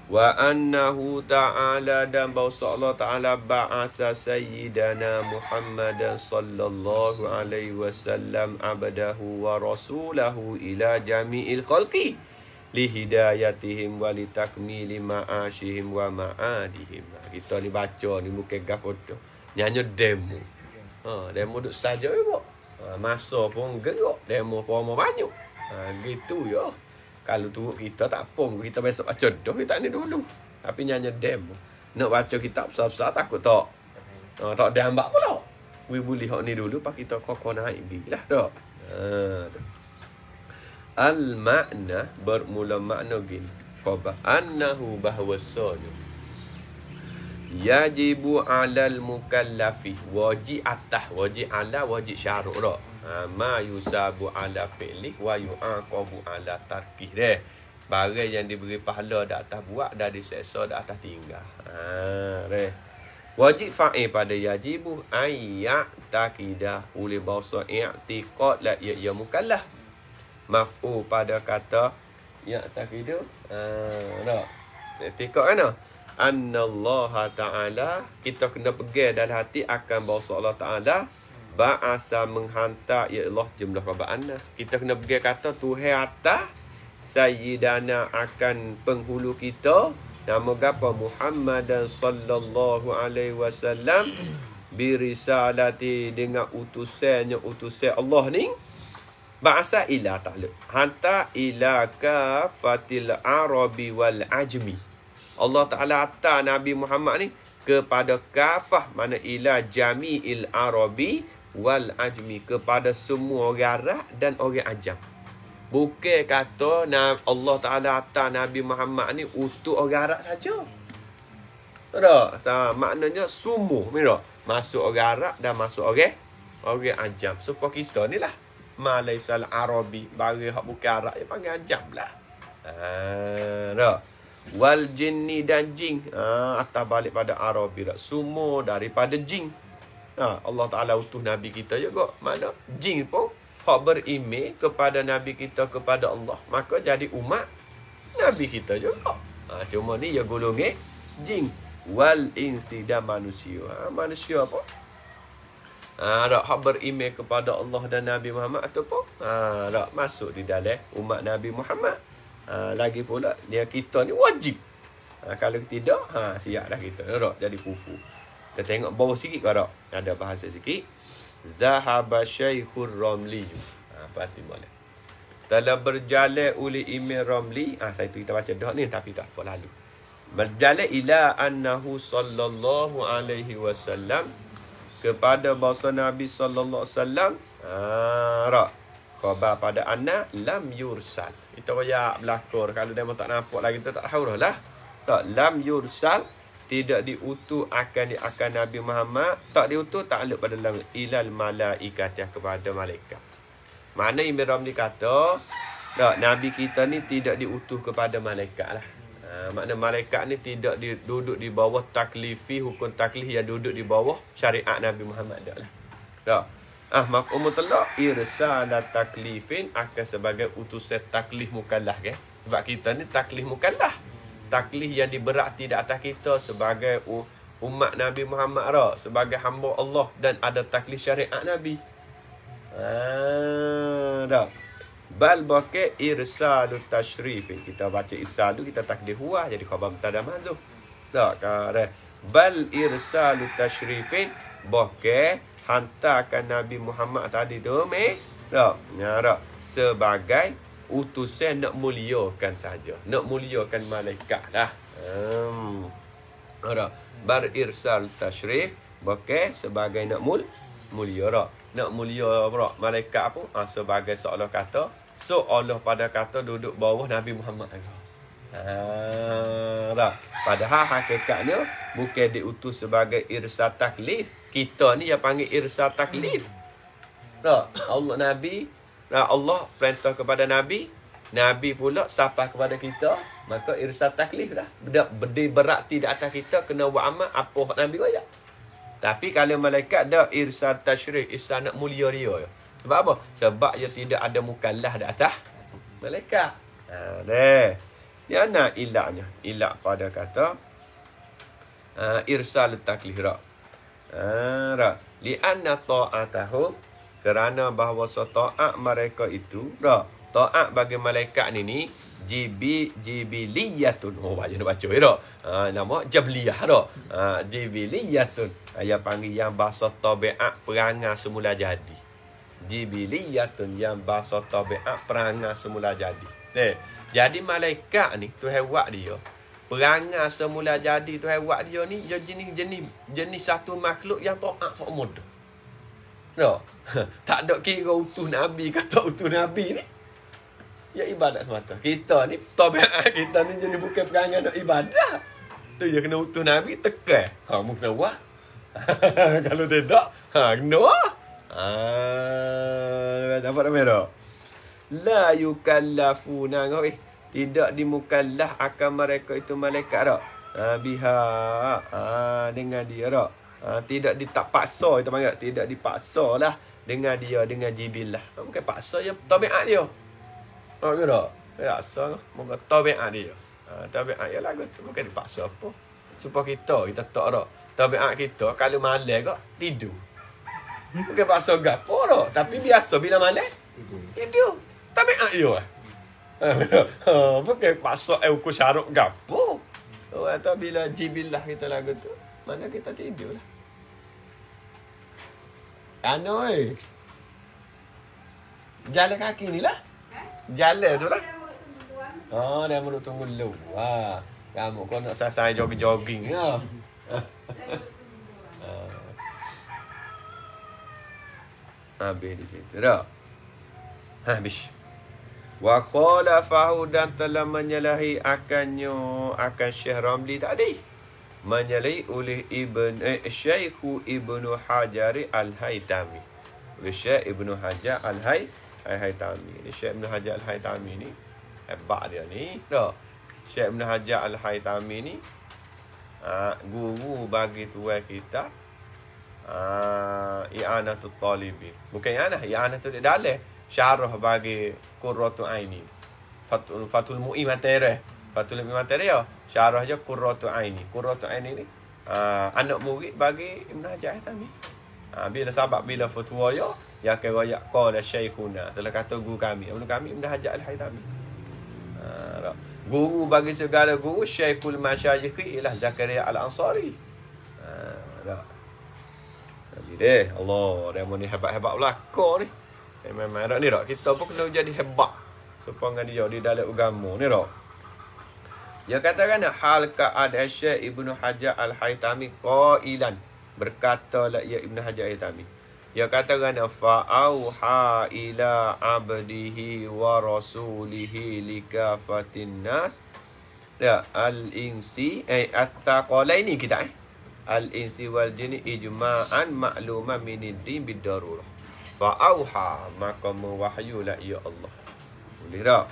Speaker 1: Wa annahu ta'ala dan bahawa Allah Ta'ala ba'asa sayyidana Muhammadan sallallahu alaihi wasallam abdahu wa rasulahu ila jami'il khalqi li hidayatihim wa li takmili ma'ashihim wa ma'adihim. Kita ni baca ni bukan gaf foto. Nyanyi demo. Demo duk saja ya, masa pun gerak, demo pun banyak. Gitu ya. Kalau turut kita tak apa, kita besok baca dah kita ni dulu. Tapi nyanyi demo. Nak baca kitab besar-besar takut tak. Tak ada hambak pula. We boleh hak ni dulu pak kita kokon naik gilah dah. Al-makna bermula makna gini. Qaba annahu bahwasanya yajibu 'alal mukallafi wajib atas wajib ala wajib syaruk dah. Ma yusabu ala fi'li wa yu'aqabu ala tarkih deh. Barang yang diberi pahala dak atas buat dah diseksa dak atas tinggal. Deh. Wajib fa'il pada yajibu ayya taqidah oleh bahasa i'tiqad la ya mukallaf. Maf'ul pada kata ya taqidah. Dak. I'tiqad kan? Annallaha ta'ala kita kena pegang dalam hati akan bahasa Allah Ta'ala ba'asa menghantar ialah jumlah raba'ana. Kita kena pergi kata Tuhan atas sayyidana akan penghulu kita nama gapa Muhammadan sallallahu alaihi wasallam birisalati dengan utusan Allah ni ba'asa ila ta'ala hantar ila kafatil arabi wal ajmi. Allah Ta'ala hantar Nabi Muhammad ni kepada kafah mana ila jami'il arabi wal ajmi kepada semua orang Arab dan orang Ajam. Bukan kata Allah Ta'ala hantar Nabi Muhammad ni untuk orang Arab saja. Tak? Maknanya semua mira masuk orang Arab dan masuk orang Ajam. Supaya kita ni lah Malaysal Arabi bagi hak bukan Arab dia panggil Ajam lah. Wal jinni dan jin atas balik pada Arabi dah. Semua daripada jin. Allah Ta'ala utuh Nabi kita juga. Mana? Jin pun hak beriman kepada Nabi kita kepada Allah. Maka jadi umat Nabi kita juga. Cuma ni ya golongan jin. Wal insi dan manusia. Manusia apa? Hak beriman kepada Allah dan Nabi Muhammad ataupun masuk di dalam umat Nabi Muhammad. Lagi pula dia kita ni wajib. Kalau tidak, siaplah kita. Jadi kufu. Kita tengok bawah sikit kau ada bahasa sikit. Zahaba Syekhur Ramli. Berarti boleh. Telah berjalan oleh Imam Ramli. Saya tu kita baca dah ni tapi tak apa lalu. Berjalan ila annahu sallallahu alaihi wasallam kepada bahasa Nabi sallallahu alaihi wasallam. Khabar pada anak lam yursal. Kita royak belakor kalau dia tak nampak lagi kita tak tahu lah. Lam yursal tidak diutus akan Nabi Muhammad, tak diutus takluk pada dalam ilal malaikat kepada malaikat. Mana Imam Ramli kata, Nabi kita ni tidak diutus kepada malaikat lah. Makna malaikat ni tidak duduk di bawah taklifi, hukum taklif yang duduk di bawah syariat Nabi Muhammad dah lah. Maf'ul mutlaq irsalat taklifin akan sebagai utusan taklif mukallaf ke? Sebab kita ni taklif mukallaf. Taklif yang diberat tidak atas kita sebagai umat Nabi Muhammad sebagai hamba Allah dan ada taklif syariat Nabi. Bal bakai irsalut tashrifin. Kita baca irsalu kita takdir huwa jadi khabar mubtada mahzuf. Bal irsalut tashrifin bakai hantarkan Nabi Muhammad tadi tu sebagai utusan nak muliakan saja, nak muliakan malaikat lah. Bar irsal tashrif bakai sebagai nak mulia nak mulia malaikat apa sebagai seolah kata So Allah pada kata duduk bawah Nabi Muhammad lagi. Tak. Padahal hakikatnya bukan diutus sebagai irsal taklif. Kita ni yang panggil irsal taklif. Tak. Allah perintah kepada Nabi. Nabi pula sampai kepada kita. Maka irsal taklif dah. Berarti di atas kita kena buat amal apa Nabi kaya. Tapi kalau malaikat dah irsal tasyrih, irsal nak mulia dia. Sebab apa? Sebab dia tidak ada mukallaf di atas malaikat. Dia nak ilaknya. Ilak pada kata irsal taklif rak. Lianna ta'atahum, kerana bahawa ta'at mereka itu rak. Ta'at bagi malaikat ni jibiliyatun. Oh, baca nak baca ya. Nama jabliyah dak. Jibiliyatun. Ayat panggil yang bahasa tabiat perangai semula jadi. Jibiliyatun yang bahasa tabiat perangai semula jadi. Jadi malaikat ni Tuhan buat dia. Perangai semula jadi Tuhan buat dia ni dia jenis satu makhluk yang taat seumur dah. No. Tak ada kira utuh nabi kata utuh nabi ni. Ya ibadat semata. Kita ni tabiat kita ni jenis bukan perangai nak ibadat. Tu je kena utuh nabi tekan. Kamu kena buat. Kalau tidak, kena. Dapat nama tak? La yukallafuna, tidak dimukallaf akan mereka itu malaikat tak? Biha, dengan dia tak? Tidak dipaksa, kita panggil tidak dipaksa lah dengan dia, dengan jibillah. Bukan paksa je, tabiat dia. Tahu tak? Paksa, bukan tabiat dia. Tabiat dia lagu tu, bukan dipaksa apa. Supaya kita tak tak. Tabiat kita, kalau malam kok, tidur. Bukan paksa gapo tak? Tapi biasa bila malam, tidur. Tabiat dia. Bukan paksa ukur syarat gapo. Atau bila jibillah kita lagu tu, mana kita tidur lah. Jalan kaki ni lah. Jalan tu lah. Dia mau tunggu luar. Kamu kau nak saya jogging-jogging ya. Habis di situ dah. Habis. Wa qala fahu, dan telah menyalahi akan Syekh Ramli tadi. Menyalahi oleh Syekh Ibnu Hajar Al-Haytami. Oleh Syekh Ibnu Hajar Al-Haytami. Syekh Ibnu Hajar Al-Haytami ni hebat dia ni. Dah. Syekh Ibnu Hajar Al-Haytami ni guru bagi tuan kita i'anatul talibin. Bukan i'anatul dalam syarah bagi Qurratu Aini. Fatul Mu'i materi. Fatul Mu'i materi ya. Syarah je Qurratu Aini. Qurratu Aini ni anak murid bagi Ibnu Hajar Al-Haytami. Bila sahabat bila fatwa ya kira ya qala syekhuna, telah kata guru kami Ibnu Hajar Al-Haytami. Guru bagi segala guru Syekhul Masyayikh ialah Zakaria Al-Ansari. Jadi deh, Allah, dia ni hebat-hebat belaka ni. Memang ni tak, kita pun kena jadi hebat supaya dia di dalam agama ni tak. Dia katakan hal keadaan Syekh Ibnu Hajar Al-Haytami qailan, berkatalah ia Ibnu Hajar Al-Haytami. Dia katakan fa'auha ila abdihi wa rasulihi likafatin nas. Ya, al-insi at-taqalaini kita al-insi wal jinni ijma'an ma'luman minid-din bid-darurah. Fa'auha, maka mewahyulah ya Allah. Boleh tak?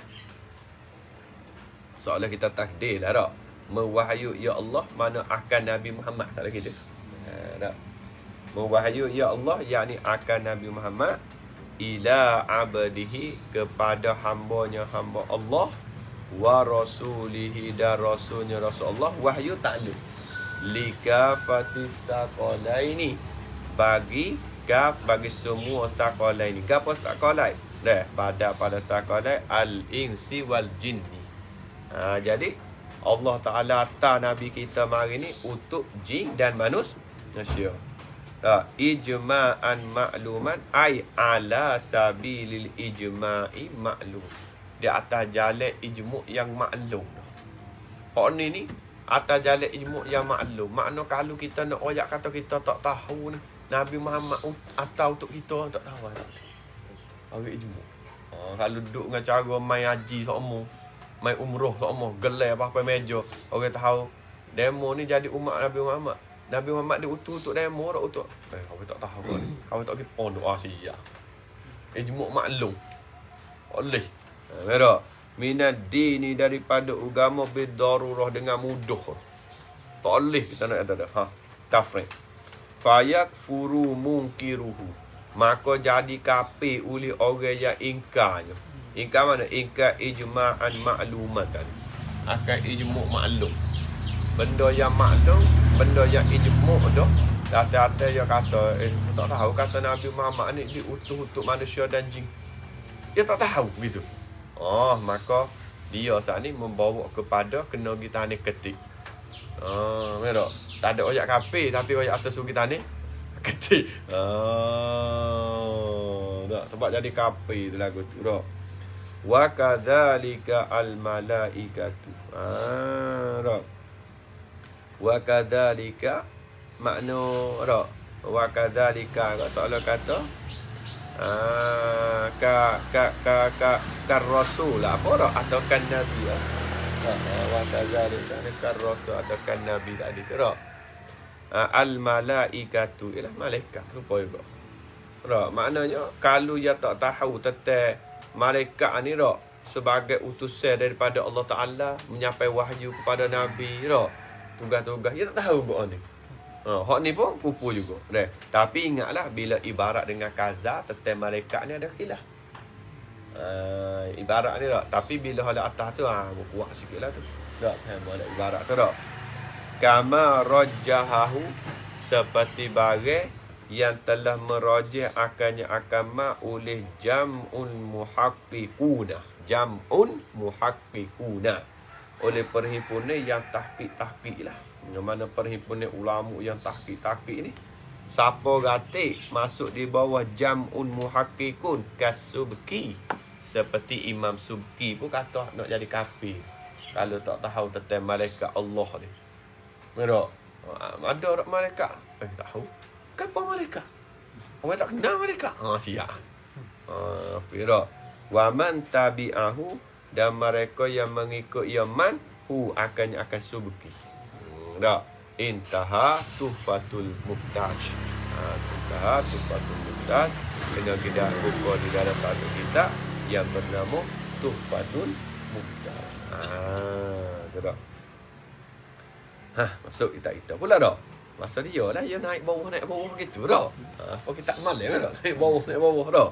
Speaker 1: Soalan kita takdir lah tak? Mewahyu ya Allah mana akan Nabi Muhammad. Tak ada kita. Tak. Mewahyu ya Allah, yakni akan Nabi Muhammad ila abdihi, kepada hambanya hamba Allah, wa rasulihi, dan rasulnya Rasulullah. Wahyu ta'lum likafatis saqalaini, bagi semua saqalaini. Gapo saqalain? Pada saqalain al-insi wal jinni. Jadi Allah Ta'ala hantar Nabi kita mari ni untuk jin dan manusia. Ijma'an ma'luman, ay ala sabilil ijma'i ma'lum, di atas jalan ijmu' yang maklum. Hak ni atas jalan ijmu' yang maklum. Makna kalau kita nak royak kata kita tak tahu ni Nabi Muhammad atau untuk kita tak tahu tak. Awak ijmu'. Kalau duduk dengan cara main haji sokmo, main umroh sokmo, gelar apa-apa meja, orang tahu demo ni jadi umat Nabi Muhammad. Nabi Muhammad dia utuh untuk demo dak utuh. Kau tak tahu ni. Kau tak pergi pondok Asia. Ijmu' maklum. Oleh. Merah. Minad dini daripada agama bidarurah dengan mudah. Tak boleh kita nak kata dah. Tafriq. Fayak furu munkiruhu. Maka jadi kafir oleh orang yang ingkarnya. Ingkar mana? Ingkar ijma'an ma'lumatan. Akan ijmu' maklum. Benda yang maklum, benda yang ijmu' dah. Data-data yang kata, tak tahu kata Nabi Muhammad ni diutus untuk manusia dan jin. Dia tak tahu gitu. Maka dia saat ni membawa kepada kena kita ni ketik. Mereka tak ada oyak kafir tapi oyak atas kita ni ketik. Tak sebab jadi kafir tu lagu tu dah. Wa kadzalika al malaikatu. Dah. Wa kadzalika makna dah. Wa kadzalika Allah kata kan rasul apa dah atau kan nabi wa kadzalika kan rasul atau kan nabi tadi tu dah. Al malaikatu ialah malaikat supaya juga. Dah maknanya kalau dia tak tahu tentang malaikat ni dah sebagai utusan daripada Allah Taala menyampai wahyu kepada nabi dah. Tugas-tugas dia tak tahu buat ni. Hak ni pun pupu juga. Tapi ingatlah bila ibarat dengan kaza tentang malaikat ni ada khilaf. Ibarat ni tak. Tapi bila hal atas tu kuat sikitlah tu. Tak faham ibarat tu tak. Kama rajjahahu seperti barang yang telah merajih akannya akama oleh jam'un muhaqqiquna. Jam'un muhaqqiquna. Oleh perhimpunan yang tahqiq-tahqiq lah. Yang mana perhimpunan ulama yang tahqiq-tahqiq ni siapa gatik masuk di bawah jam'un muhaqqiqun kasubki seperti Imam Subki pun kata nak jadi kafir kalau tak tahu tentang malaikat Allah ni. Mereka ada tak malaikat? Tahu. Kenapa malaikat? Orang tak kenal malaikat. Siap. Pira. Wa man tabi'ahu dan mereka yang mengikut yaman akan subki. Dah intaha tuhfatul muhtaj. Intaha tuhfatul muhtaj dengan kita buku di dalam satu kitab yang bernama Tuhfatul Muhtaj. Dah. Masuk kita pula dah. Masa dia lah dia naik bawah gitu dah. Apa kita malam dah naik bawah dah.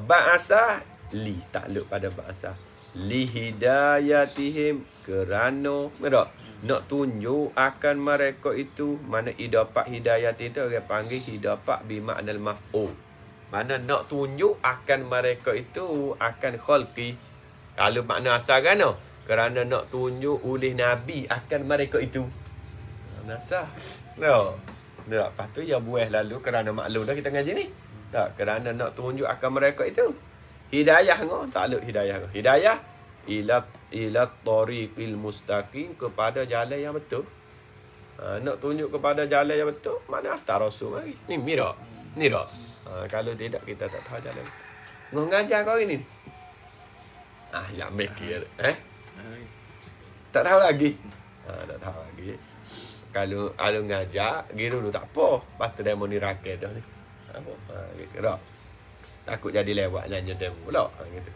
Speaker 1: Ba'asa li takluk pada ba'asa li hidayatihim kerana mereka nak tunjuk akan mereka itu. Mana idapat hidayat itu orang panggil hidapat bimaknal maf'ul. Mana nak tunjuk akan mereka itu akan khalqi. Kalau makna asal kan kerana nak tunjuk oleh Nabi akan mereka itu. Nasah. No. Lepas tu yang buah lalu kerana maklum dah kita ngaji ni. Tak, kerana nak tunjuk akan mereka itu. Hidayah takluk hidayah. Hidayah ila tariqil mustaqim kepada jalan yang betul. Nak tunjuk kepada jalan yang betul mana atas rasul mari. Ni mira. Ni dak. Kalau tidak kita tak tahu jalan betul. Ngajar kau ini. Ya mikir tak tahu lagi. Tak tahu lagi. Kalau ngajar gitu dulu tak apa. Lepas tu demo ni rakyat dah ni. Apa? Gitu dah. Takut jadi lewat nanya demo pula. Gitu.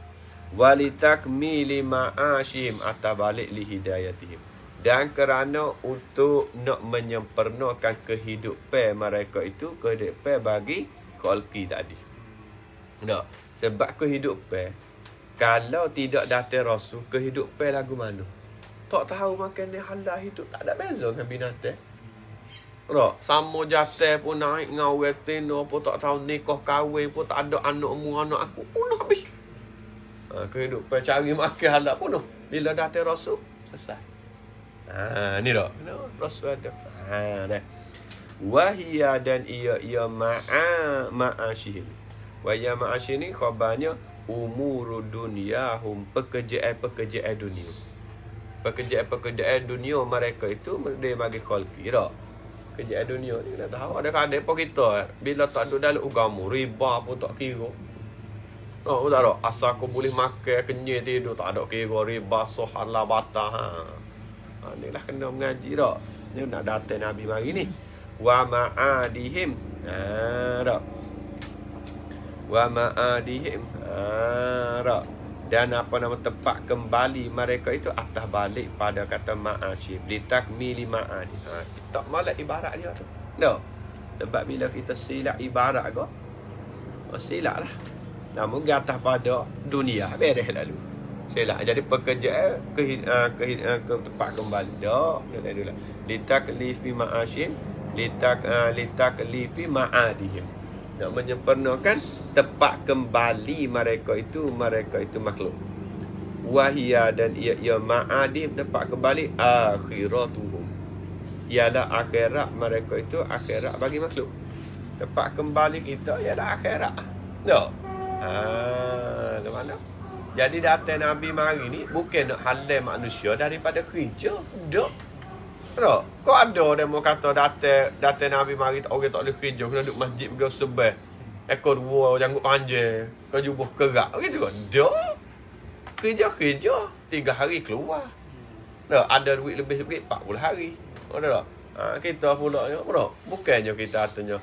Speaker 1: Walitakmili ma'ashim atau balik li hidayatihim. Dan kerana untuk nak menyempurnakan kehidupan mereka itu, kehidupan bagi khalqi tadi. Tak. Sebab kehidupan kalau tidak datang rasul, kehidupan lagu mana? Tak tahu makan ni halal hidup tak ada beza dengan binatang. Tak. Sama jatuh pun naik dengan orang tino pun tak tahu nikah kahwin pun tak ada anakmu anak aku pun habis. Kehidupan cari makan halal pun bila datang rasul selesai. Ni dah. Rasul ada. Dah. Wahia dan ia ma'asyihim. Wahia ma'asyih ni khabarnya umuru dunyahum, pekerjaan dunia. Pekerjaan dunia mereka itu dia bagi khalqi dah. Kerjaan dunia ni nak tahu ada kadang apa kita bila tak duduk dalam agama riba pun tak kira. Oh, tak ada. Asal kau boleh makan, kenyai tidur, tak ada kira riba, sohala, batah. Inilah kena mengaji tak. Ni nak datang Nabi mari ni. Wa ma'adihim. Tak. Wa ma'adihim. Tak. Dan apa nama tempat kembali mereka itu atas balik pada kata ma'asyib. Litakmili ma'adi. Tak malah ibarat dia tu. Tak. Sebab bila kita silap ibarat kau, silap lah. Namun ke atas pada dunia beres lalu. Silap. Jadi pekerjaan ke tempat kembali. Tak. Litaklifi ma'asyib. Litaklifi ma'adihim. Nak menyempurnakan tempat kembali mereka itu makhluk. Wahia dan ia ma'adim tempat kembali akhiratuhum. Ialah akhirat mereka itu akhirat bagi makhluk. Tempat kembali kita ialah akhirat. Tak? Ke mana? Jadi datang Nabi mari ni bukan nak halal manusia daripada kerja. Tak. Tak. Kau ada demo kata datang Nabi mari orang tak boleh kerja, kena duduk masjid pergi sebab ekor dua janggut panjang, kau jubah kerak gitu kan. Dak. Kerja 3 hari keluar. Dak, ada duit lebih sikit 40 hari. Ada tak? Kita pula bukannya kita katanya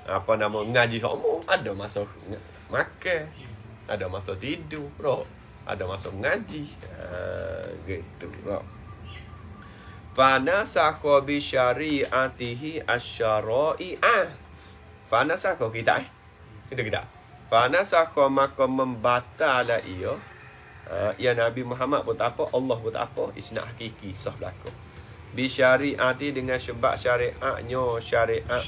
Speaker 1: apa nama ngaji semua, ada masa makan, ada masa tidur, ada masa mengaji. Gitu, Fanasakha bi syari'atihi asy-syara'i'ah. Fanasakha kita kita. Fanasakha maka membatala ia. Ya Nabi Muhammad pun tak apa, Allah pun tak apa, isnad hakiki sah berlaku. Bi syari'ati dengan sebab syariatnya syariat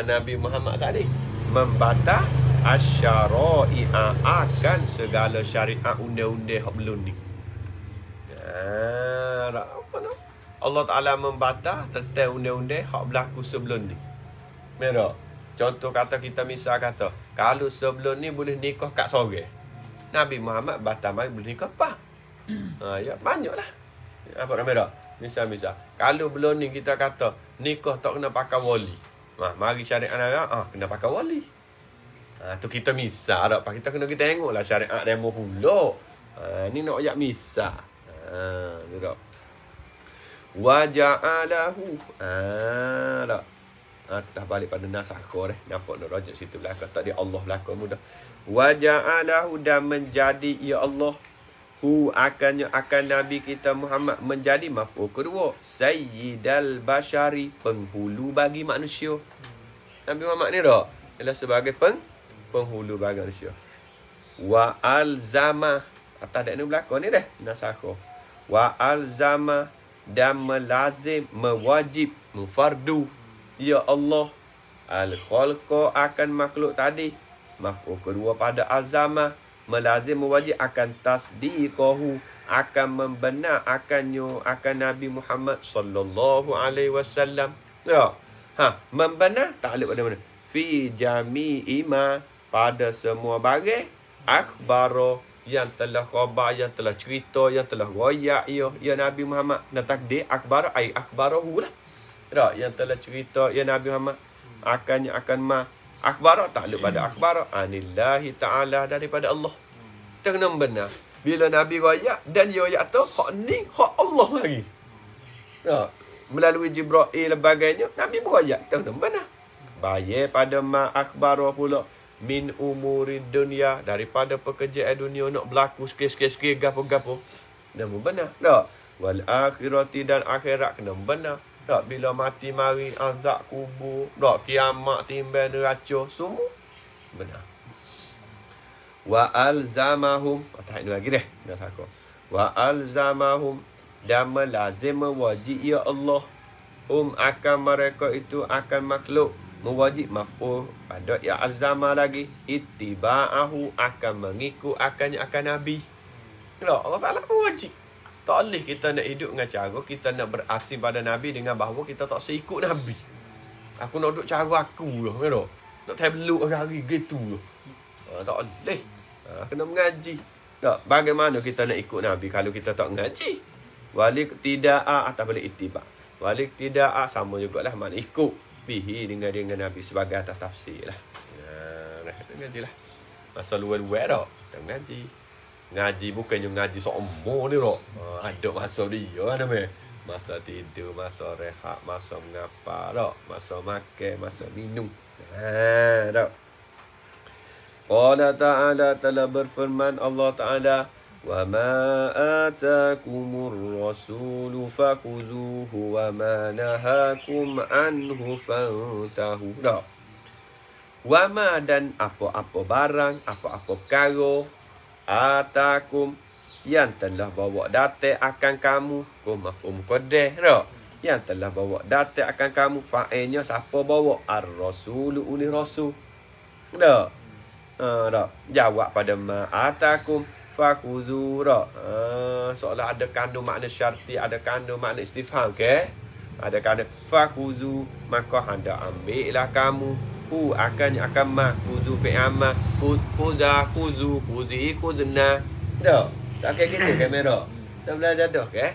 Speaker 1: Nabi Muhammad tadi membatal asy-syara'i'ah akan segala syariat undang-undang hak belum ni. Apa nak? Allah Ta'ala membatal tentang undang-undang hak berlaku sebelum ni. Merah. Contoh kata kita misal kata, kalau sebelum ni boleh nikah kat sore, Nabi Muhammad batal mari boleh nikah apa? Ya, banyaklah. Apa nama dah? Misal. Kalau belum ni kita kata nikah tak kena pakai wali. Mari syariat kena pakai wali. Tu kita misal tak apa, kita kena kita tengoklah syariat demo pula. Ni nak ayat misal. Ni dak. Wa ja'alahu. Tak. Dah balik pada nasakho dah. Nampak nak rujuk situ belakang. Tak dia Allah belakang mudah. Wa ja'alahu dan menjadi ya Allah akan Nabi kita Muhammad menjadi maf'ul kedua, sayyidal bashari, penghulu bagi manusia. Nabi Muhammad ni dah ialah sebagai penghulu bagi manusia. Wa alzama, atas dak ni belakang ni dah nasakho. Wa alzama dan melazim, mewajib, mufardu ya Allah al-khalqa akan makhluk tadi. Maf'ul kedua pada alzama, melazim mewajib akan tasdiqahu, akan membenar akan Nabi Muhammad sallallahu alaihi wasallam. Ya. Membenar takluk pada mana? Fi jami'i ma, pada semua bagai akhbaro, yang telah khabar, yang telah cerita, yang telah royak ya Nabi Muhammad. Dan takdir akhbar ai akhbarahu lah. Tak, yang telah cerita ya Nabi Muhammad akan ma akhbar takluk pada akhbar anillahi taala, daripada Allah. Kita kena benar. Bila Nabi royak dan dia royak tu hak ni hak Allah lagi. Tak, melalui Jibril dan sebagainya Nabi beroyak, kita kena benar. Bayar pada ma akhbar pula min umuri dunia, daripada pekerjaan dunia nak berlaku sikit-sikit gapo-gapo. Namun benar. Tak. Wal akhirati, dan akhirat kena benar. Tak, bila mati mari azab kubur, tak, kiamat timbang neraca, semua benar. Wa alzamahum, tak ini lagi dah. Dah takut. Wa alzamahum, dan melazim mewajib ya Allah akan mereka itu akan makhluk, mewajib maf'ul pada ya alzama lagi, ittiba'ahu, akan mengikut akan Nabi. Allah Ta'ala mewajib. Tak boleh kita nak hidup dengan cara kita nak berasing pada Nabi dengan bahawa kita tak seikut Nabi. Aku nak duduk cara aku lah. Nak tabeluk hari gitu lah. Tak boleh. Kena mengaji. Tak, bagaimana kita nak ikut Nabi kalau kita tak mengaji? Walik tidak atau boleh ittiba. Walik tidak sama jugalah mana ikut bihi dengan Nabi sebagai atas tafsir lah. Mengaji lah. Masa luar-luar tak. kita ngaji. Ngaji bukannya ngaji seumur ni rok. Ada masa dia ada meh. Masa tidur, masa rehat, masa mengapa rok, masa makan, masa minum. Rok. Qala ta'ala telah berfirman Allah Ta'ala, wa ma atakumur rasulu fakhuzuhu wa ma nahakum anhu fantahu. Wa ma dan apa-apa barang, apa-apa perkara atakum yang telah bawa datang akan kamu, mafhum qadah tak? Yang telah bawa datang akan kamu, fa'ilnya siapa bawa? Ar-rasulu uli rasul. Tak? Tak. Jawab pada ma atakum fakhuzu tak? Seolah ada kandung makna syarti, ada kandung makna istifham ke? Ada kandung fakhuzu, maka anda ambillah kamu. Akan ma khuzu fi amma khuza khuzu khuzi khuzna. Tak? Tak kayak gitu kamera. Tak belajar dah ke?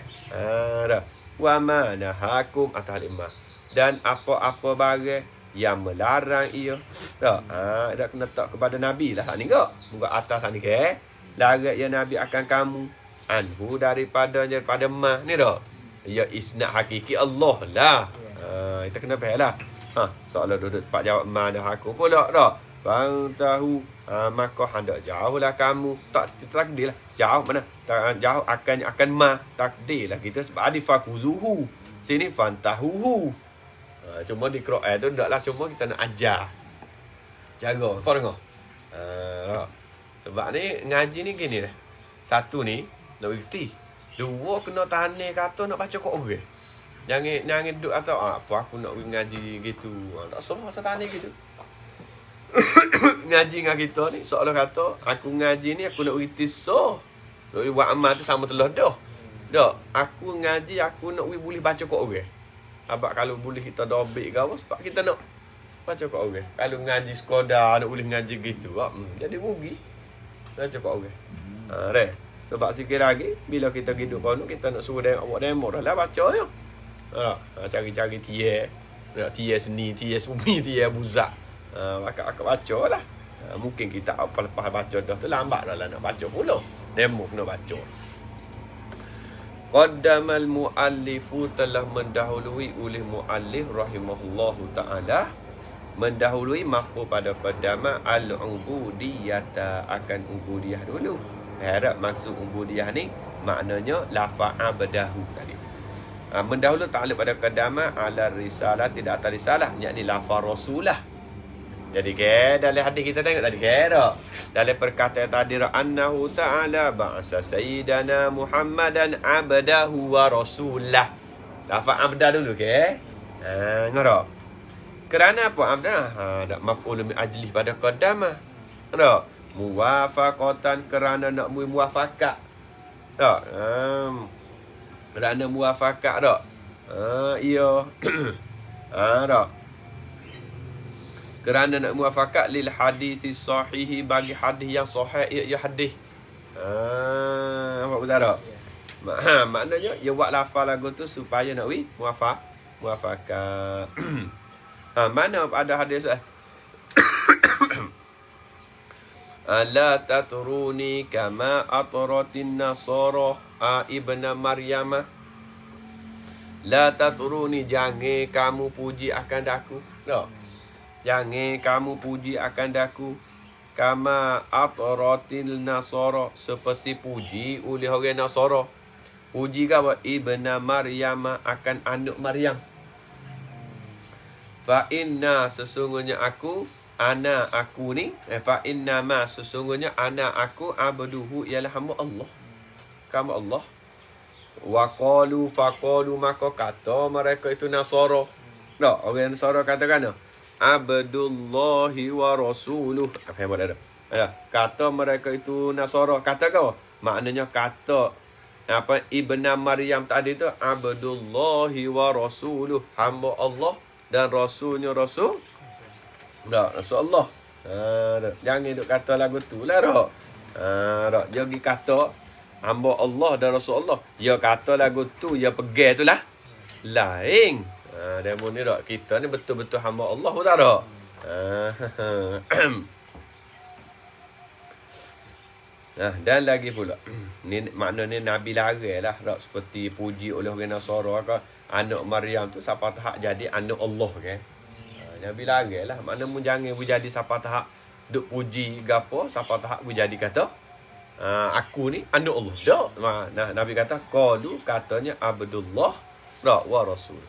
Speaker 1: Dah. Wa ma nahakum atas lima. Dan apa-apa barang yang melarang ia. Tak? Dah kena tak kepada Nabi lah ni kak. Muka atas ni ke? Larang ya Nabi akan kamu. Anhu daripadanya pada ma ni dah. Ya isnad hakiki Allah lah. Kita kena faham lah. Soalan duduk pak jawab ma nahakum pula dah. Bang tahu maka hendak jauhlah kamu. Tak takdir lah. Jauh mana? Jauh akan ma takdir lah kita sebab ada fakuzuhu. Sini fantahuhu. Cuma di Quran tu taklah cuma kita nak ajar cara. Kau dengar? Sebab ni ngaji ni gini dah. Satu ni nak berhenti. Dua kena tahan kata nak baca Quran. Jangan duduk atau apa aku nak ngaji gitu. Tak salah masa tahan gitu. Ngaji dengan kita ni seolah kata aku ngaji ni aku nak berhenti so. Nak buat amal tu sama telah dah. Dak, aku ngaji aku nak boleh baca Quran. Sebab kalau boleh kita dobik ke apa sebab kita nak baca Quran. Kalau ngaji sekadar nak boleh ngaji gitu, jadi rugi. Baca Quran. Reh. Sebab sikit lagi bila kita hidup kono kita nak suruh buat demo dah lah baca je. Cari-cari tie seni, tie sumi, tie buzak. Akak baca lah. Mungkin kita apa lepas baca dah tu lambat dah lah nak baca pula. Demo kena baca. Qaddamal muallifu telah mendahului oleh muallif rahimahullahu ta'ala. Mendahului maf'ul pada qadama al-ubudiyata akan ubudiyah dulu. Harap maksud ubudiyah ni maknanya lafa'a badahu tadi. Mendahulu ta'aluk pada qadama ala risalah tidak atas risalah. Yakni lafa rasulah. Jadi dalam hadis kita tengok tadi dalam perkataan tadi annahu ta'ala ba'asa sayyidana Muhammadan abdahu wa rasulah. Lafaz abda dulu ngara. Kerana apa abda? Dak maf'ul min ajli pada qadama. Ngara. Muwafaqatan kerana nak muwafaqat. Tak. Kerana muwafaqat tak. Iya. Tak. Kerana nak muwafaqat lil hadis sahihi bagi hadis yang sahih ia hadis. Apa betul tak? Maknanya dia buat lafaz lagu tu supaya nak muwafaqat. Mana ada hadis la tatruni kama atratin nasara ibna maryama. La tatruni jangan kamu puji akan daku. Tak. Jangan kamu puji akan daku kama atratil nasara seperti puji oleh orang Nasara. Puji ke apa? Ibna Maryam akan anak Maryam. Fa inna sesungguhnya aku aku ni fa inna ma sesungguhnya aku abduhu ialah hamba Allah. Hamba Allah. Wa qalu faqalu maka kata mereka itu Nasara. Tak, orang Nasara katakan Abdullahi wa rasuluh. Apa yang ada? Kata mereka itu Nasara. Kata kau? Maknanya kata apa Ibna Maryam tadi tu Abdullahi wa rasuluh. Hamba Allah dan rasulnya Rasul. Tak, Rasul Allah. Jangan duk kata lagu tu lah tak. Dia pergi kata hamba Allah dan Rasul Allah. Dia kata lagu tu, dia pegang tu lah. Lain. Demo ni tak, kita ni betul-betul hamba Allah pun tak tak? Dan lagi pula ni maknanya Nabi larang lah tak seperti puji oleh orang Nasara ke anak Maryam tu siapa tahap jadi anak Allah kan. Nabi larang lah makna mu jangan mu jadi siapa tahap duk puji gapo siapa tahap mu jadi kata aku ni anak Allah. Tak. Nah Nabi kata qalu katanya Abdullah wa Rasul.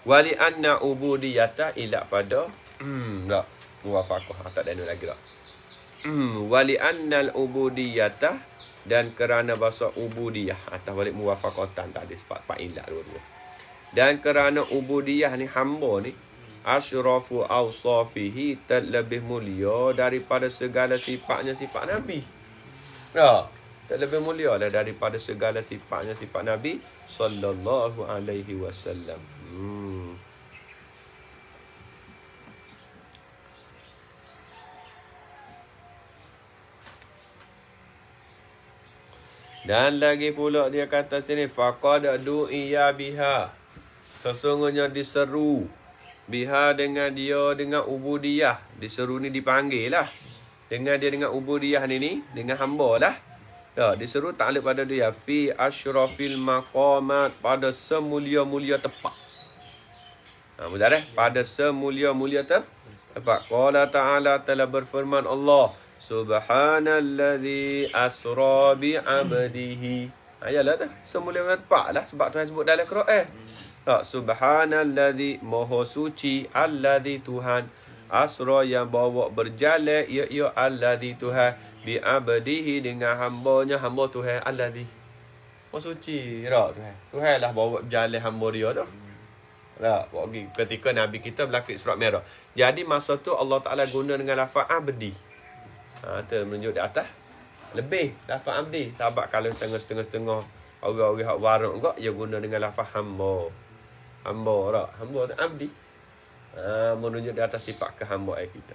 Speaker 1: Wali anna ubudiyata ila pada tak muwafaqah tak ada lagi tak. Wali annal ubudiyata dan kerana bahasa ubudiyah atas balik muwafaqatan tak ada sifat fa'ilah dua-dua. Dan kerana ubudiyah ni hamba ni asyrafu awsafihi terlebih mulia daripada segala sifatnya sifat Nabi. Terlebih mulia lah daripada segala sifatnya sifat Nabi sallallahu alaihi wasallam. Dan lagi pula dia kata sini faqad du'iya biha. Sesungguhnya diseru biha dengan dia dengan ubudiyah. Diseru ni dipanggil lah. Dengan dia dengan ubudiyah ni dengan hamba lah. Diseru taklid pada dia fi asyrafil maqamat pada semulia-mulia tempat. Mudah dah pada semulia-mulia tempat. Qala ta'ala telah berfirman Allah Subhanalladzi asra bi 'abdihi. Ayalah tu semula tempat lah sebab Tuhan sebut dalam Quran. Subhanalladzi maha suci alladzi Tuhan asra yang bawa berjalan ya alladzi Tuhan bi 'abdihi dengan hamba-Nya hamba Tuhan alladzi. Maha suci Tuhan. Tuhan lah bawa berjalan hamba dia tu. Ketika Nabi kita berlaku Isra Mi'raj. Jadi masa tu Allah Taala guna dengan lafaz abdi. Itu menunjuk di atas lebih lafaz abdi. Sebab kalau setengah-setengah orang-orang hak warung kok dia guna dengan lafaz hamba. Hamba tu abdi. Menunjuk di atas sifat kehambaan kita.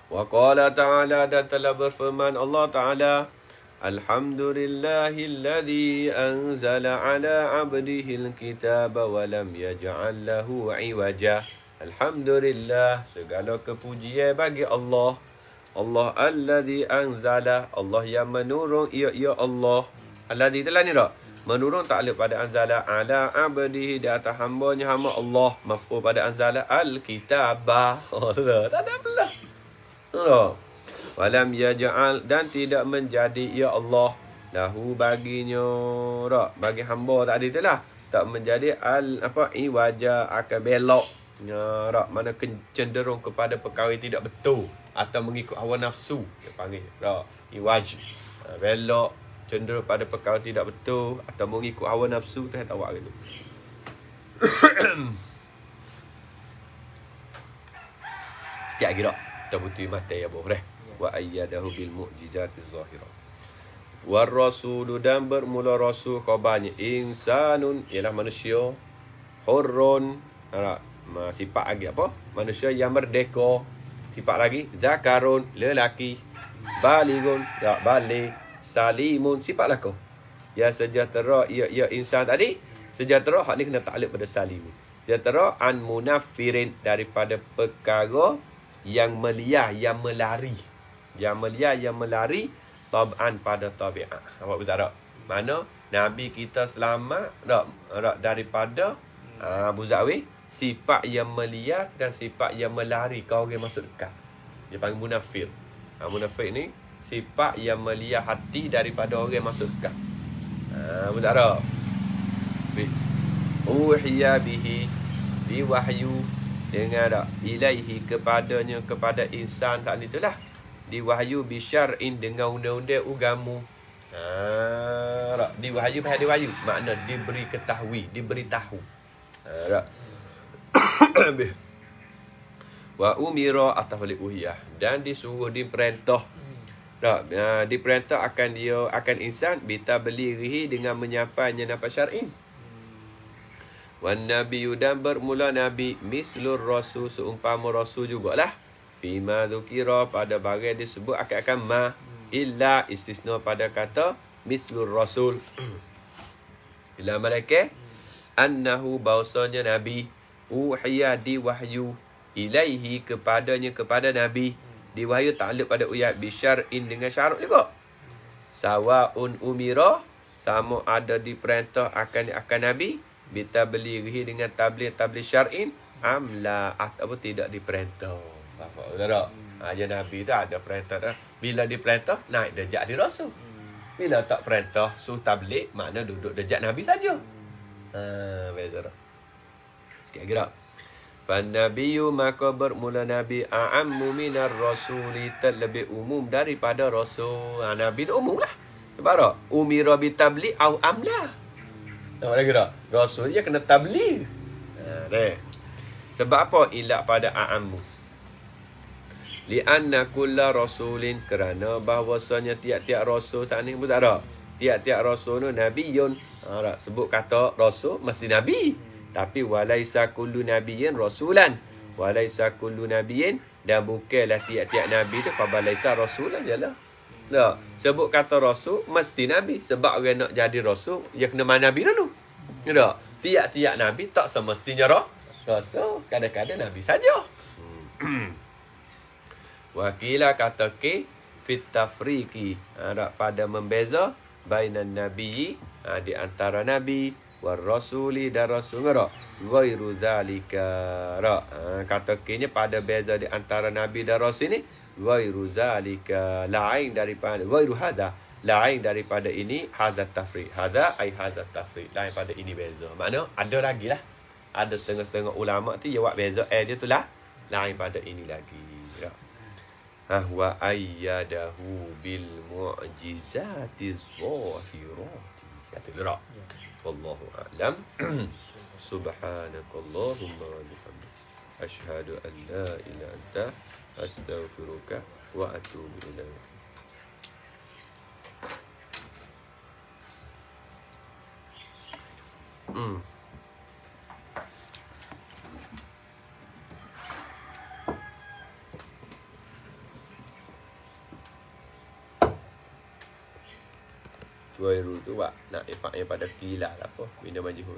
Speaker 1: Wa qala ta'ala dan telah berfirman Allah Ta'ala Alhamdulillahilladzi anzala ala 'abdihil kitaba wa lam yaj'al lahu 'iwaja. Alhamdulillah segala kepujian bagi Allah. Allah alladzi anzala, Allah yang menurun ya Allah. Alladzi telah ni tak? Menurun taklid pada anzala ala abdihi di atas hamba-Nya hamba Allah. Maf'ul pada anzala al-kitaba. Tak ada belah. Walam yaj'al dan tidak menjadi ya Allah lahu baginya bagi hamba tak ada itulah. Tak menjadi iwaja akan belok. Mana cenderung kepada perkara tidak betul atau mengikut hawa nafsu dia panggil iwaj belok cenderung pada perkara tidak betul atau mengikut hawa nafsu tu tahu gitu. Sikit lagi tak kita butuh mata ya boleh wa ayyadahu bil mu'jizati zahirah war rasulu dan bermula rasul khabarnya insanun ialah manusia hurrun sifat lagi apa manusia yang merdeka. Sifat lagi zakarun lelaki baligun tak balik salimun sifat lako ya sejahtera ya insan tadi sejahtera hak ni kena taklid pada salimun sejahtera an munaffirin daripada perkara yang melia yang melari tab'an pada tabiat. Awak betul tak? Mana Nabi kita selamat daripada Abu Zawi sifat yang melia dan sifat yang melari kau orang masuk dekat. Dia panggil munafir. Munafir ni sifat yang melia hati daripada orang masuk dekat. Betul tak? Uhiya bihi diwahyu dengan ilaihi kepadanya kepada insan saat itulah diwahyu bisyar'in dengan undang-undang agama. Diwahyu pada diwahyu makna diberi ketahui, diberitahu. Wa umira atas balik uhiyah dan disuruh diperintah diperintah akan insan bitablihi dengan menyampainya nafas syar'i. Wan nabiyyu dan bermula nabi mislur rasul seumpama rasul jugalah fima dzukira pada bagian disebut akan ma illa istisna pada kata mislur rasul ila malaikat annahu bahasanya nabi uhiya diwahyu ilaihi kepadanya kepada nabi Diwahyu takluk pada uyat bisyar'in dengan syarat juga. Sawaun umira, sama ada diperintah akan Nabi bitablighi dengan tabligh syar'in amla atau tidak diperintah. Faham tak? Ya Nabi tu ada perintah dah. Bila diperintah naik darjat di rasul. Bila tak perintah suruh tabligh, makna duduk darjat Nabi saja. Beza dah. Kira-kira. Fan nabiyyu maka bermula Nabi a'ammu minar rasuli, terlebih umum daripada rasul. Nabi tu umum lah. Sebab apa? Umira bitabligh au amla. Nampak lagi tak? Rasul je kena tabligh. Sebab apa ilak pada a'ammu? Li'anna kulla rasulin, kerana bahawasanya tiap-tiap rasul saat ni pun tak ada. Tiap-tiap rasul tu nabiyun. Sebut kata rasul mesti nabi. Tapi walaisa kullu nabiyyin rasulan. Walaisa kullu nabiyyin, dan bukanlah tiap-tiap nabi tu fabalaisa rasulan jelah. Tak. Sebut kata rasul mesti nabi. Sebab orang nak jadi rasul, dia kena mana nabi dulu. Tak. Tiap-tiap nabi tak semestinya rasul. Kadang-kadang nabi saja. Wakilah kata ke fit tafriqi, pada membeza bainan nabiyyi, di antara nabi war rasuli dan rasul ngara ghairu zalika. Kata ke nya pada beza di antara nabi dan rasul ni ghairu zalika, lain daripada ghairu hadha, lain daripada ini, hadza tafriq, hadza ai hadza tafriq, lain pada ini beza. Makna ada lagi lah, ada setengah-setengah ulama tu jawab beza dia tu lah lain pada ini lagi. Wa ayyadahu bil mu'jizati zahirati. Kata dia. Wallahu a'lam. Subhanakallahumma wa bihamdika asyhadu an la ilaha illa anta astaghfiruka wa atubu ilaik. Ghairu tu nak ifaknya pada qila lah apa, bina majhul